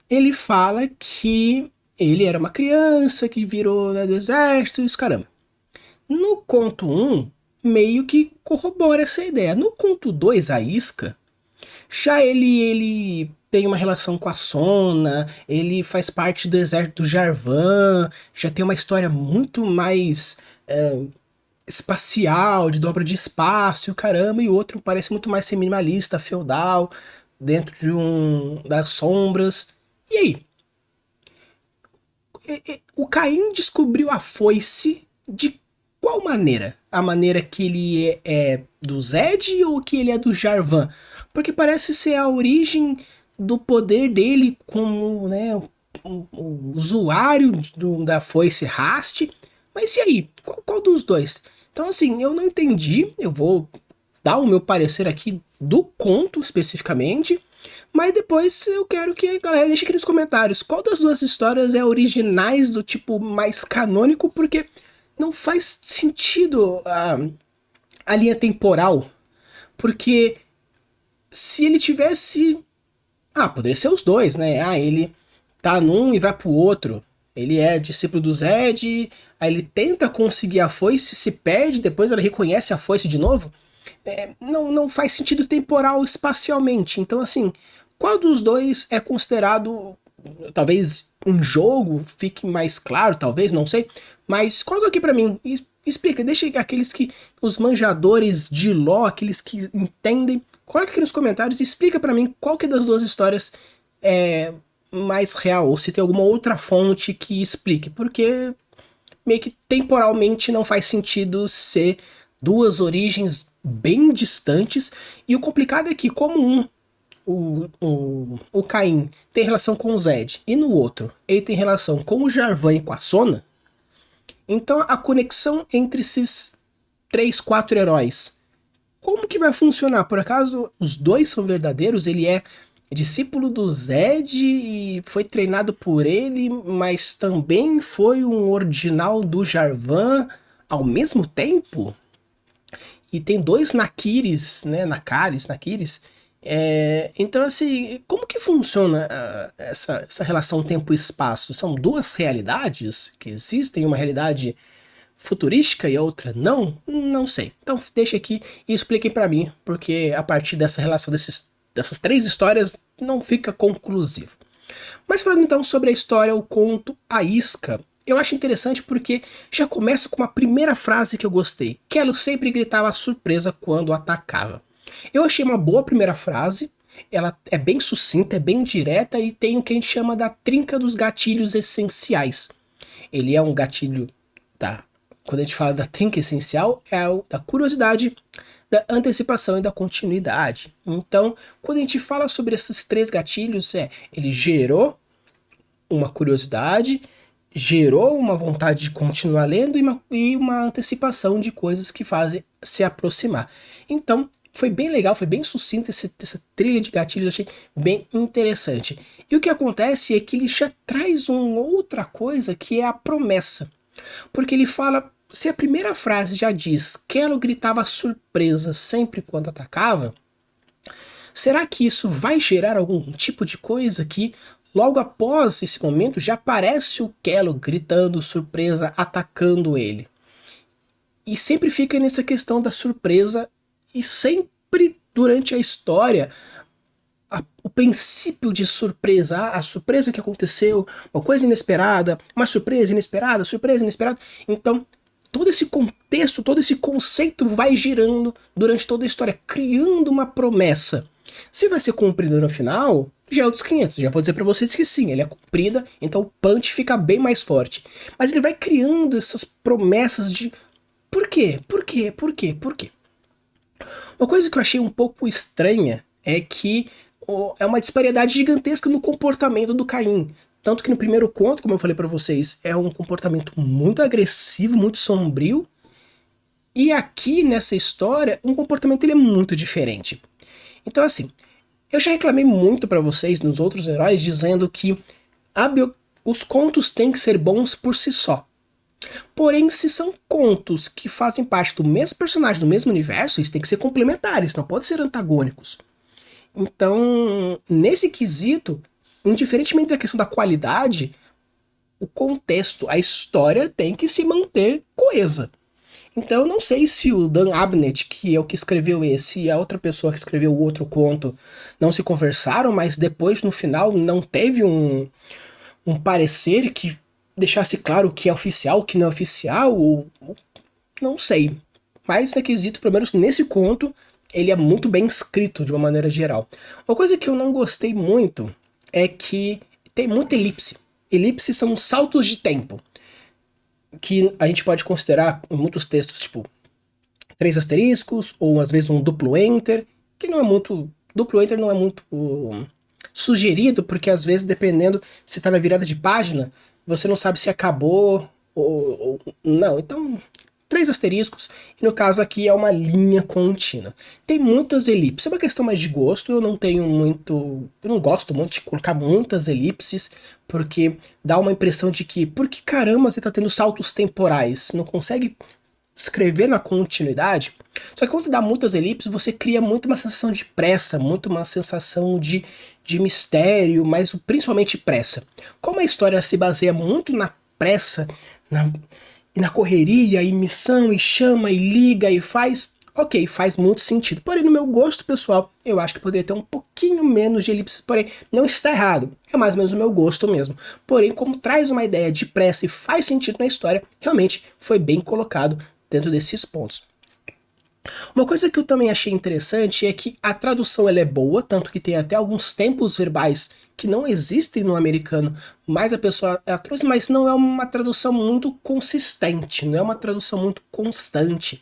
ele fala que ele era uma criança que virou, né, do exército e os caramba. No conto 1, meio que corrobora essa ideia. No conto 2, A Isca, já ele tem uma relação com a Sona, ele faz parte do exército do Jarvan, já tem uma história muito mais espacial, de dobra de espaço, e o caramba, e o outro parece muito mais ser minimalista, feudal, dentro de das sombras. E aí? O Caim descobriu a foice de qual maneira? A maneira que ele é do Zed ou que ele é do Jarvan? Porque parece ser a origem do poder dele como, né, o usuário da foice Rast. Mas e aí? Qual dos dois? Então assim, eu não entendi, eu vou dar o meu parecer aqui do conto especificamente, mas depois eu quero que a galera deixe aqui nos comentários qual das duas histórias é originais do tipo mais canônico, porque não faz sentido a linha temporal, porque se ele tivesse... poderia ser os dois, né? Ele tá num e vai pro outro. Ele é discípulo do Zed, aí ele tenta conseguir a foice, se perde, depois ele reconhece a foice de novo. Não faz sentido temporal espacialmente. Então, assim, qual dos dois é considerado, talvez um jogo, fique mais claro, talvez, não sei. Mas coloca aqui pra mim, explica, deixa os manjadores de lore, aqueles que entendem, coloca aqui nos comentários e explica pra mim qual que das duas histórias é mais real, ou se tem alguma outra fonte que explique, porque meio que temporalmente não faz sentido ser duas origens bem distantes, e o complicado é que como o Caim tem relação com o Zed, e no outro ele tem relação com o Jarvan e com a Sona, então a conexão entre esses 3, 4 heróis, como que vai funcionar? Por acaso os dois são verdadeiros? Ele é discípulo do Zed e foi treinado por ele, mas também foi um ordinal do Jarvan ao mesmo tempo? E tem 2 Nakiris, né? Nakiris. Então, assim, como que funciona essa relação tempo-espaço? São 2 realidades que existem? Uma realidade futurística e a outra não? Não sei. Então, deixa aqui e expliquem pra mim, porque a partir dessa relação dessas 3 histórias não fica conclusivo. Mas falando então sobre a história, o conto A Isca, eu acho interessante porque já começa com uma primeira frase que eu gostei. Kelo sempre gritava surpresa quando atacava. Eu achei uma boa primeira frase, ela é bem sucinta, é bem direta e tem o que a gente chama da trinca dos gatilhos essenciais. Ele é um gatilho, quando a gente fala da trinca essencial, é o da curiosidade, da antecipação e da continuidade. Então, quando a gente fala sobre esses 3 gatilhos, ele gerou uma curiosidade, gerou uma vontade de continuar lendo e uma antecipação de coisas que fazem se aproximar. Então, foi bem legal, foi bem sucinta essa trilha de gatilhos, eu achei bem interessante. E o que acontece é que ele já traz uma outra coisa que é a promessa. Porque ele fala, se a primeira frase já diz que Kelo gritava surpresa sempre quando atacava, será que isso vai gerar algum tipo de coisa que logo após esse momento já aparece o Kelo gritando surpresa, atacando ele? E sempre fica nessa questão da surpresa e sempre durante a história o princípio de surpresa, a surpresa que aconteceu, uma coisa inesperada, uma surpresa inesperada, então todo esse contexto, todo esse conceito vai girando durante toda a história, criando uma promessa. Se vai ser cumprida no final, já é outros 500, já vou dizer pra vocês que sim, ele é cumprida, então o punch fica bem mais forte. Mas ele vai criando essas promessas de por quê? Por quê? Por quê? Por quê? Uma coisa que eu achei um pouco estranha é que é uma disparidade gigantesca no comportamento do Caim. Tanto que no primeiro conto, como eu falei pra vocês, é um comportamento muito agressivo, muito sombrio. E aqui nessa história, um comportamento ele é muito diferente. Então assim, eu já reclamei muito pra vocês nos outros heróis dizendo que os contos têm que ser bons por si só. Porém, se são contos que fazem parte do mesmo personagem, do mesmo universo, eles têm que ser complementares, não podem ser antagônicos. Então, nesse quesito, indiferentemente da questão da qualidade, o contexto, a história tem que se manter coesa. Então eu não sei se o Dan Abnett, que é o que escreveu esse, e a outra pessoa que escreveu o outro conto, não se conversaram, mas depois, no final, não teve um parecer que deixasse claro o que é oficial, o que não é oficial, ou não sei. Mas, no quesito, pelo menos nesse conto, ele é muito bem escrito de uma maneira geral. Uma coisa que eu não gostei muito é que tem muita elipse. Elipses são saltos de tempo, que a gente pode considerar em muitos textos, tipo, 3 asteriscos, ou às vezes um duplo enter, que não é muito... Duplo enter não é muito sugerido, porque às vezes, dependendo se tá na virada de página, você não sabe se acabou ou não. Então, 3 asteriscos, e no caso aqui é uma linha contínua. Tem muitas elipses, é uma questão mais de gosto, eu não gosto muito de colocar muitas elipses, porque dá uma impressão de que, por que caramba você tá tendo saltos temporais? Não consegue escrever na continuidade? Só que quando você dá muitas elipses, você cria muito uma sensação de pressa, muito uma sensação de mistério, mas principalmente pressa. Como a história se baseia muito na pressa, e na correria, e missão, e chama, e liga, e faz... Ok, faz muito sentido. Porém, no meu gosto pessoal, eu acho que poderia ter um pouquinho menos de elipses. Porém, não está errado. É mais ou menos o meu gosto mesmo. Porém, como traz uma ideia de pressa e faz sentido na história, realmente foi bem colocado dentro desses pontos. Uma coisa que eu também achei interessante é que a tradução ela é boa, tanto que tem até alguns tempos verbais que não existem no americano, mas a pessoa ela trouxe, mas não é uma tradução muito consistente, não é uma tradução muito constante,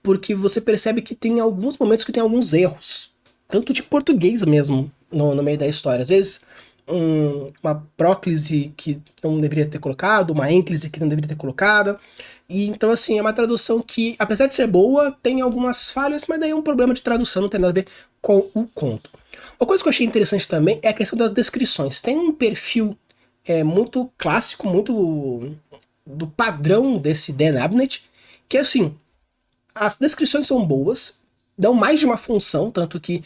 porque você percebe que tem alguns momentos que tem alguns erros, tanto de português mesmo, no meio da história. Às vezes uma próclise que não deveria ter colocado, uma ênclise que não deveria ter colocado. E então, assim, é uma tradução que, apesar de ser boa, tem algumas falhas, mas daí é um problema de tradução, não tem nada a ver com o conto. Uma coisa que eu achei interessante também é a questão das descrições. Tem um perfil muito clássico, muito do padrão desse Dan Abnett, que assim, as descrições são boas, dão mais de uma função, tanto que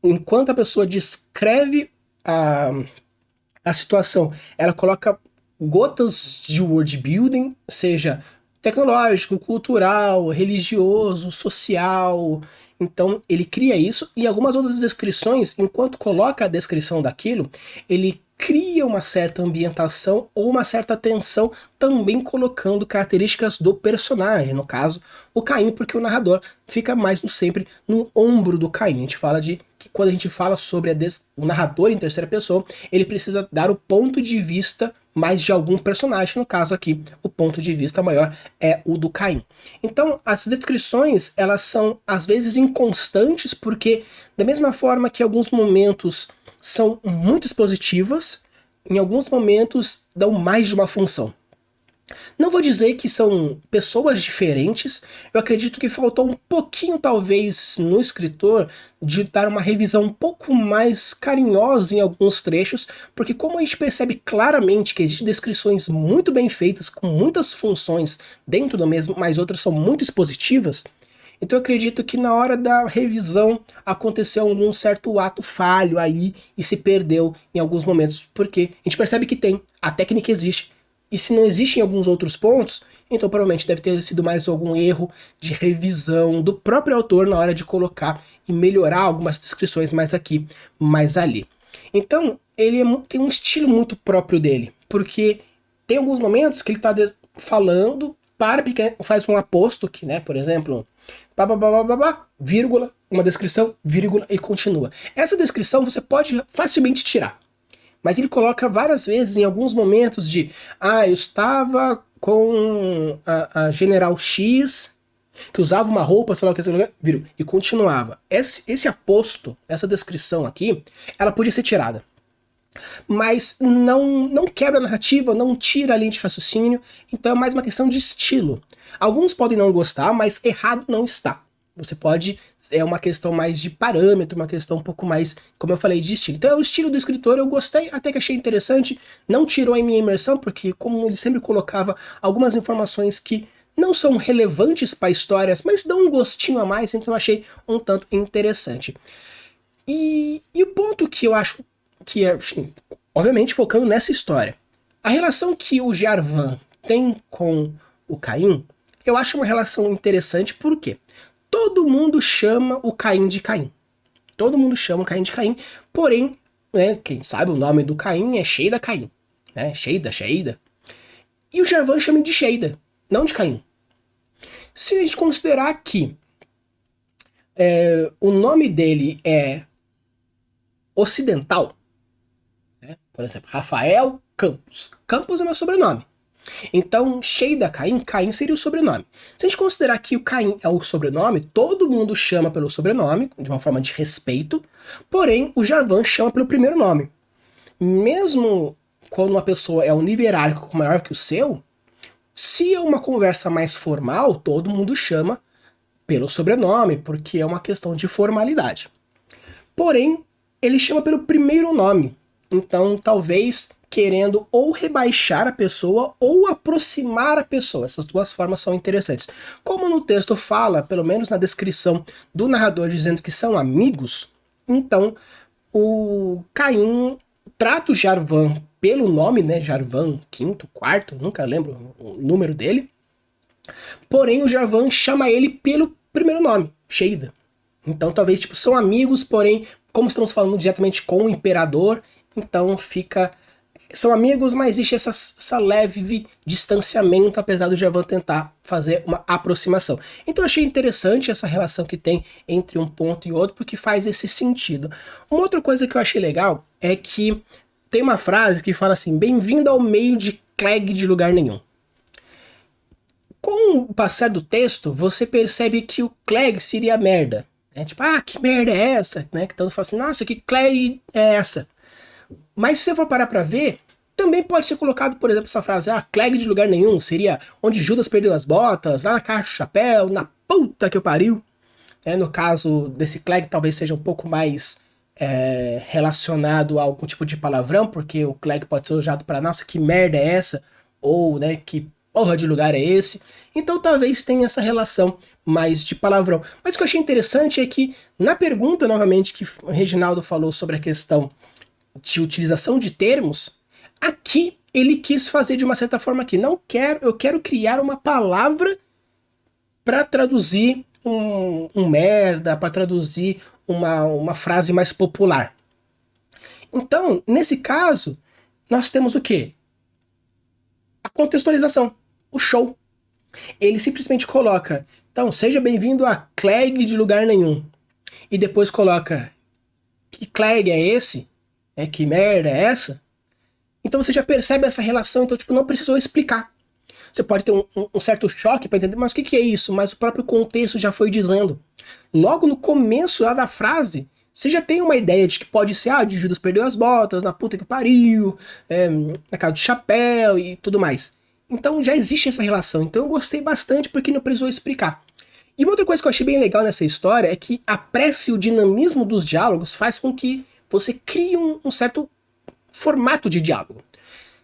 enquanto a pessoa descreve a situação, ela coloca gotas de word building, seja tecnológico, cultural, religioso, social. Então ele cria isso, e algumas outras descrições, enquanto coloca a descrição daquilo, ele cria uma certa ambientação ou uma certa tensão, também colocando características do personagem, no caso o Caim, porque o narrador fica mais sempre no ombro do Caim. A gente fala de que quando a gente fala sobre o narrador em terceira pessoa, ele precisa dar o ponto de vista mais de algum personagem. No caso aqui, o ponto de vista maior é o do Caim. Então, as descrições, elas são às vezes inconstantes, porque da mesma forma que alguns momentos são muito expositivas, em alguns momentos dão mais de uma função. Não vou dizer que são pessoas diferentes, eu acredito que faltou um pouquinho, talvez, no escritor, de dar uma revisão um pouco mais carinhosa em alguns trechos, porque como a gente percebe claramente que existem descrições muito bem feitas, com muitas funções dentro do mesmo, mas outras são muito expositivas, então eu acredito que na hora da revisão aconteceu algum certo ato falho aí e se perdeu em alguns momentos, porque a gente percebe que a técnica existe, e se não existem alguns outros pontos, então provavelmente deve ter sido mais algum erro de revisão do próprio autor na hora de colocar e melhorar algumas descrições mais aqui, mais ali. Então ele tem um estilo muito próprio dele, porque tem alguns momentos que ele está falando, faz um aposto, que, né, por exemplo, vírgula, uma descrição, vírgula, e continua. Essa descrição você pode facilmente tirar. Mas ele coloca várias vezes, em alguns momentos, eu estava com a General X, que usava uma roupa, sei lá o que, vírgula, e continuava. Esse aposto, essa descrição aqui, ela podia ser tirada. Mas não quebra a narrativa, não tira a linha de raciocínio, então é mais uma questão de estilo. Alguns podem não gostar, mas errado não está. Você pode, é uma questão mais de parâmetro, uma questão um pouco mais, como eu falei, de estilo. Então, o estilo do escritor eu gostei, até que achei interessante, não tirou a minha imersão, porque como ele sempre colocava algumas informações que não são relevantes para histórias, mas dão um gostinho a mais, então eu achei um tanto interessante. E o ponto que eu acho que é, assim, obviamente focando nessa história, a relação que o Jarvan tem com o Caim, eu acho uma relação interessante, por quê? Todo mundo chama o Caim de Caim. Todo mundo chama o Caim de Caim, porém, né, quem sabe o nome do Caim é Sheida Caim, né? Sheida. E o Jarvan chama de Sheida, não de Caim. Se a gente considerar que o nome dele é ocidental, né? Por exemplo, Rafael Campos. Campos é meu sobrenome. Então, Sheida Caim, Caim seria o sobrenome. Se a gente considerar que o Caim é o sobrenome, todo mundo chama pelo sobrenome, de uma forma de respeito, porém, o Jarvan chama pelo primeiro nome. Mesmo quando uma pessoa é um nível hierárquico maior que o seu, se é uma conversa mais formal, todo mundo chama pelo sobrenome, porque é uma questão de formalidade. Porém, ele chama pelo primeiro nome. Então, talvez querendo ou rebaixar a pessoa ou aproximar a pessoa. Essas duas formas são interessantes. Como no texto fala, pelo menos na descrição do narrador, dizendo que são amigos, então o Caim trata o Jarvan pelo nome, né? Jarvan, quinto, quarto, nunca lembro o número dele. Porém, o Jarvan chama ele pelo primeiro nome, Sheida. Então, talvez, tipo, são amigos, porém, como estamos falando diretamente com o imperador, então fica... São amigos, mas existe essa leve distanciamento, apesar do Jarvan tentar fazer uma aproximação. Então eu achei interessante essa relação que tem entre um ponto e outro, porque faz esse sentido. Uma outra coisa que eu achei legal é que tem uma frase que fala assim: bem-vindo ao meio de Clegg de lugar nenhum. Com o passar do texto, você percebe que o Clegg seria merda. Tipo, que merda é essa? Né? Que todo mundo fala assim, nossa, que Clegg é essa? Mas se você for parar pra ver, também pode ser colocado, por exemplo, essa frase, Clegg de lugar nenhum, seria onde Judas perdeu as botas, lá na caixa do chapéu, na puta que eu pariu. No caso desse Clegg, talvez seja um pouco mais relacionado a algum tipo de palavrão, porque o Clegg pode ser usado para, nossa, que merda é essa? Ou, né, que porra de lugar é esse? Então talvez tenha essa relação mais de palavrão. Mas o que eu achei interessante é que, na pergunta, novamente, que o Reginaldo falou sobre a questão de utilização de termos, aqui ele quis fazer de uma certa forma que eu quero criar uma palavra para traduzir um merda, para traduzir uma frase mais popular. Então, nesse caso, nós temos o quê? A contextualização, o show. Ele simplesmente coloca, então, seja bem-vindo a Clegg de lugar nenhum. E depois coloca, que Clegg é esse? Que merda é essa? Então você já percebe essa relação, então tipo, não precisou explicar. Você pode ter um certo choque para entender, mas o que é isso? Mas o próprio contexto já foi dizendo. Logo no começo lá da frase, você já tem uma ideia de que pode ser, de Judas perdeu as botas, na puta que pariu, na casa do chapéu e tudo mais. Então já existe essa relação. Então eu gostei bastante porque não precisou explicar. E uma outra coisa que eu achei bem legal nessa história é que a pressa e o dinamismo dos diálogos faz com que você crie um certo formato de diálogo.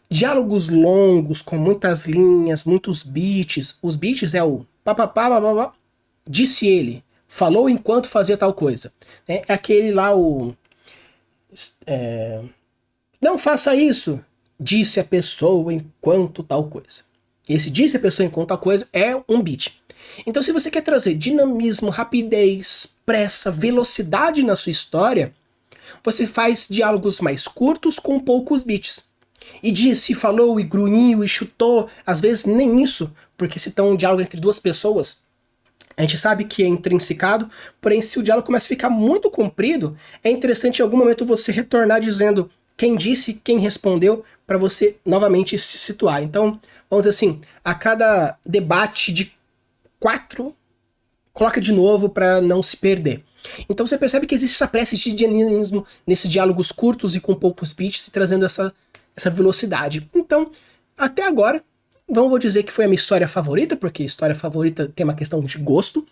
Diálogos longos, com muitas linhas, muitos beats. Os beats é o papapá, disse ele, falou enquanto fazia tal coisa. É aquele lá, não faça isso, disse a pessoa enquanto tal coisa. Esse disse a pessoa enquanto tal coisa é um beat. Então se você quer trazer dinamismo, rapidez, pressa, velocidade na sua história, você faz diálogos mais curtos com poucos beats. E disse, falou, e grunhiu, e chutou. Às vezes nem isso, porque se tem um diálogo entre duas pessoas, a gente sabe que é intrinsecado, porém se o diálogo começa a ficar muito comprido, é interessante em algum momento você retornar dizendo quem disse, quem respondeu, para você novamente se situar. Então, vamos dizer assim, a cada debate de 4, coloca de novo para não se perder. Então você percebe que existe essa pressa de dinamismo nesses diálogos curtos e com poucos beats, trazendo essa velocidade. Então, até agora, Não vou dizer que foi a minha história favorita, porque história favorita tem uma questão de gosto,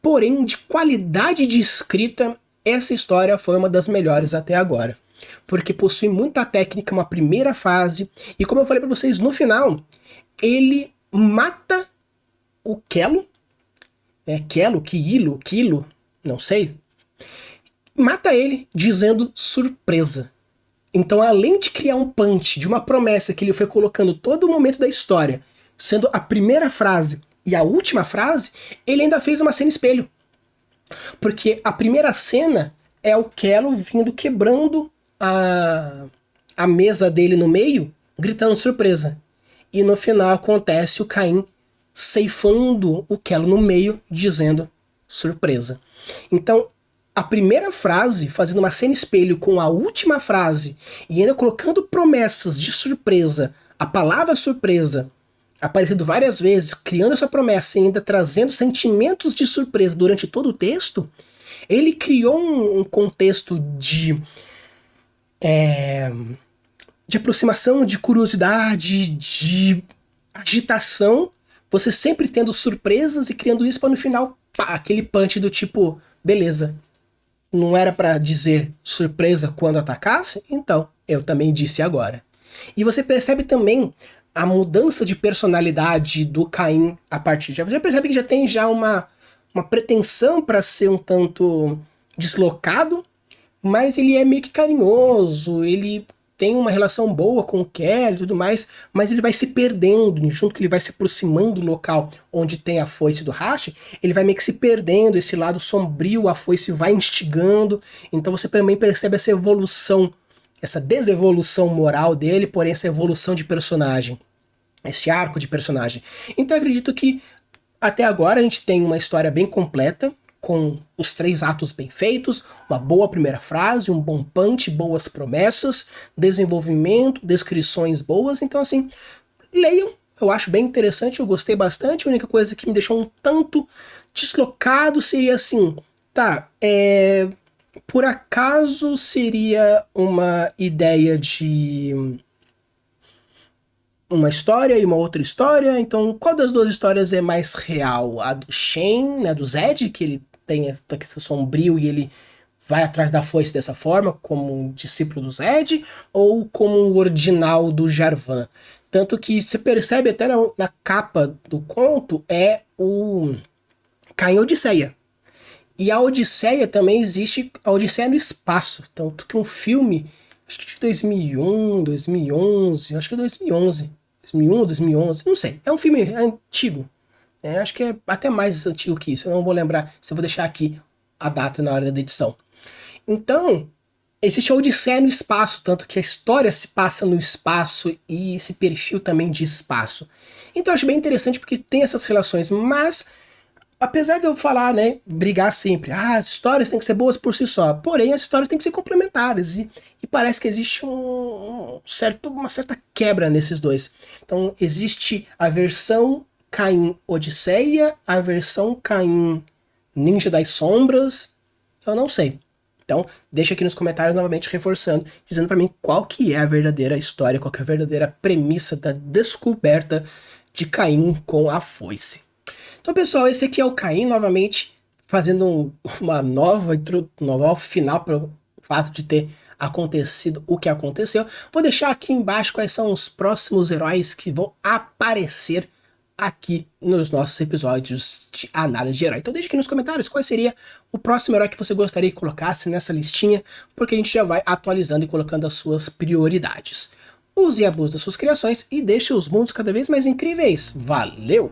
porém, de qualidade de escrita, essa história foi uma das melhores até agora. Porque possui muita técnica, uma primeira fase, e como eu falei pra vocês, no final, ele mata o Kelo, Kilo, não sei, mata ele dizendo surpresa. Então, além de criar um punch de uma promessa que ele foi colocando todo o momento da história, sendo a primeira frase e a última frase, ele ainda fez uma cena espelho. Porque a primeira cena é o Kelo vindo quebrando a mesa dele no meio, gritando surpresa. E no final acontece o Caim ceifando o Kelo no meio, dizendo surpresa. Então, a primeira frase, fazendo uma cena espelho com a última frase, e ainda colocando promessas de surpresa, a palavra surpresa, aparecendo várias vezes, criando essa promessa e ainda trazendo sentimentos de surpresa durante todo o texto, ele criou um contexto de aproximação, de curiosidade, de agitação, você sempre tendo surpresas e criando isso para no final, pá, aquele punch do tipo, beleza, não era para dizer surpresa quando atacasse? Então, eu também disse agora. E você percebe também a mudança de personalidade do Caim a partir de... Você percebe que já tem já uma pretensão para ser um tanto deslocado, mas ele é meio que carinhoso, ele tem uma relação boa com o Kelly e tudo mais, mas ele vai se perdendo, junto que ele vai se aproximando do local onde tem a foice do Hashi, ele vai meio que se perdendo, esse lado sombrio, a foice vai instigando, então você também percebe essa evolução, essa desevolução moral dele, porém essa evolução de personagem, esse arco de personagem. Então eu acredito que até agora a gente tem uma história bem completa, com os 3 atos bem feitos, uma boa primeira frase, um bom punch, boas promessas, desenvolvimento, descrições boas, então assim, leiam, eu acho bem interessante, eu gostei bastante, a única coisa que me deixou um tanto deslocado seria assim, por acaso seria uma ideia de uma história e uma outra história, então qual das duas histórias é mais real? A do Shen, né, do Zed, que ele tem esse sombrio e ele vai atrás da foice dessa forma, como um discípulo do Zed, ou como o ordinal do Jarvan? Tanto que se percebe até na capa do conto, é o Caim Odisseia. E a Odisseia também existe, a Odisseia no espaço, tanto que um filme, acho que de 2001, 2011, acho que é 2011, 2001, 2011, não sei, é um filme antigo, acho que é até mais antigo que isso, eu não vou lembrar, se eu vou deixar aqui a data na hora da edição. Então, existe a Odisseia no espaço, tanto que a história se passa no espaço e esse perfil também de espaço. Então eu acho bem interessante porque tem essas relações, mas apesar de eu falar, né, brigar sempre, as histórias têm que ser boas por si só, porém as histórias têm que ser complementares, e parece que existe uma certa quebra nesses dois. Então existe a versão Caim Odisseia, a versão Caim Ninja das Sombras, eu não sei. Então deixa aqui nos comentários novamente reforçando, dizendo pra mim qual que é a verdadeira história, qual que é a verdadeira premissa da descoberta de Caim com a foice. Então, pessoal, esse aqui é o Caim, novamente, fazendo uma nova final para o fato de ter acontecido o que aconteceu. Vou deixar aqui embaixo quais são os próximos heróis que vão aparecer aqui nos nossos episódios de análise de herói. Então deixa aqui nos comentários qual seria o próximo herói que você gostaria que colocasse nessa listinha, porque a gente já vai atualizando e colocando as suas prioridades. Use e abuse das suas criações e deixe os mundos cada vez mais incríveis. Valeu!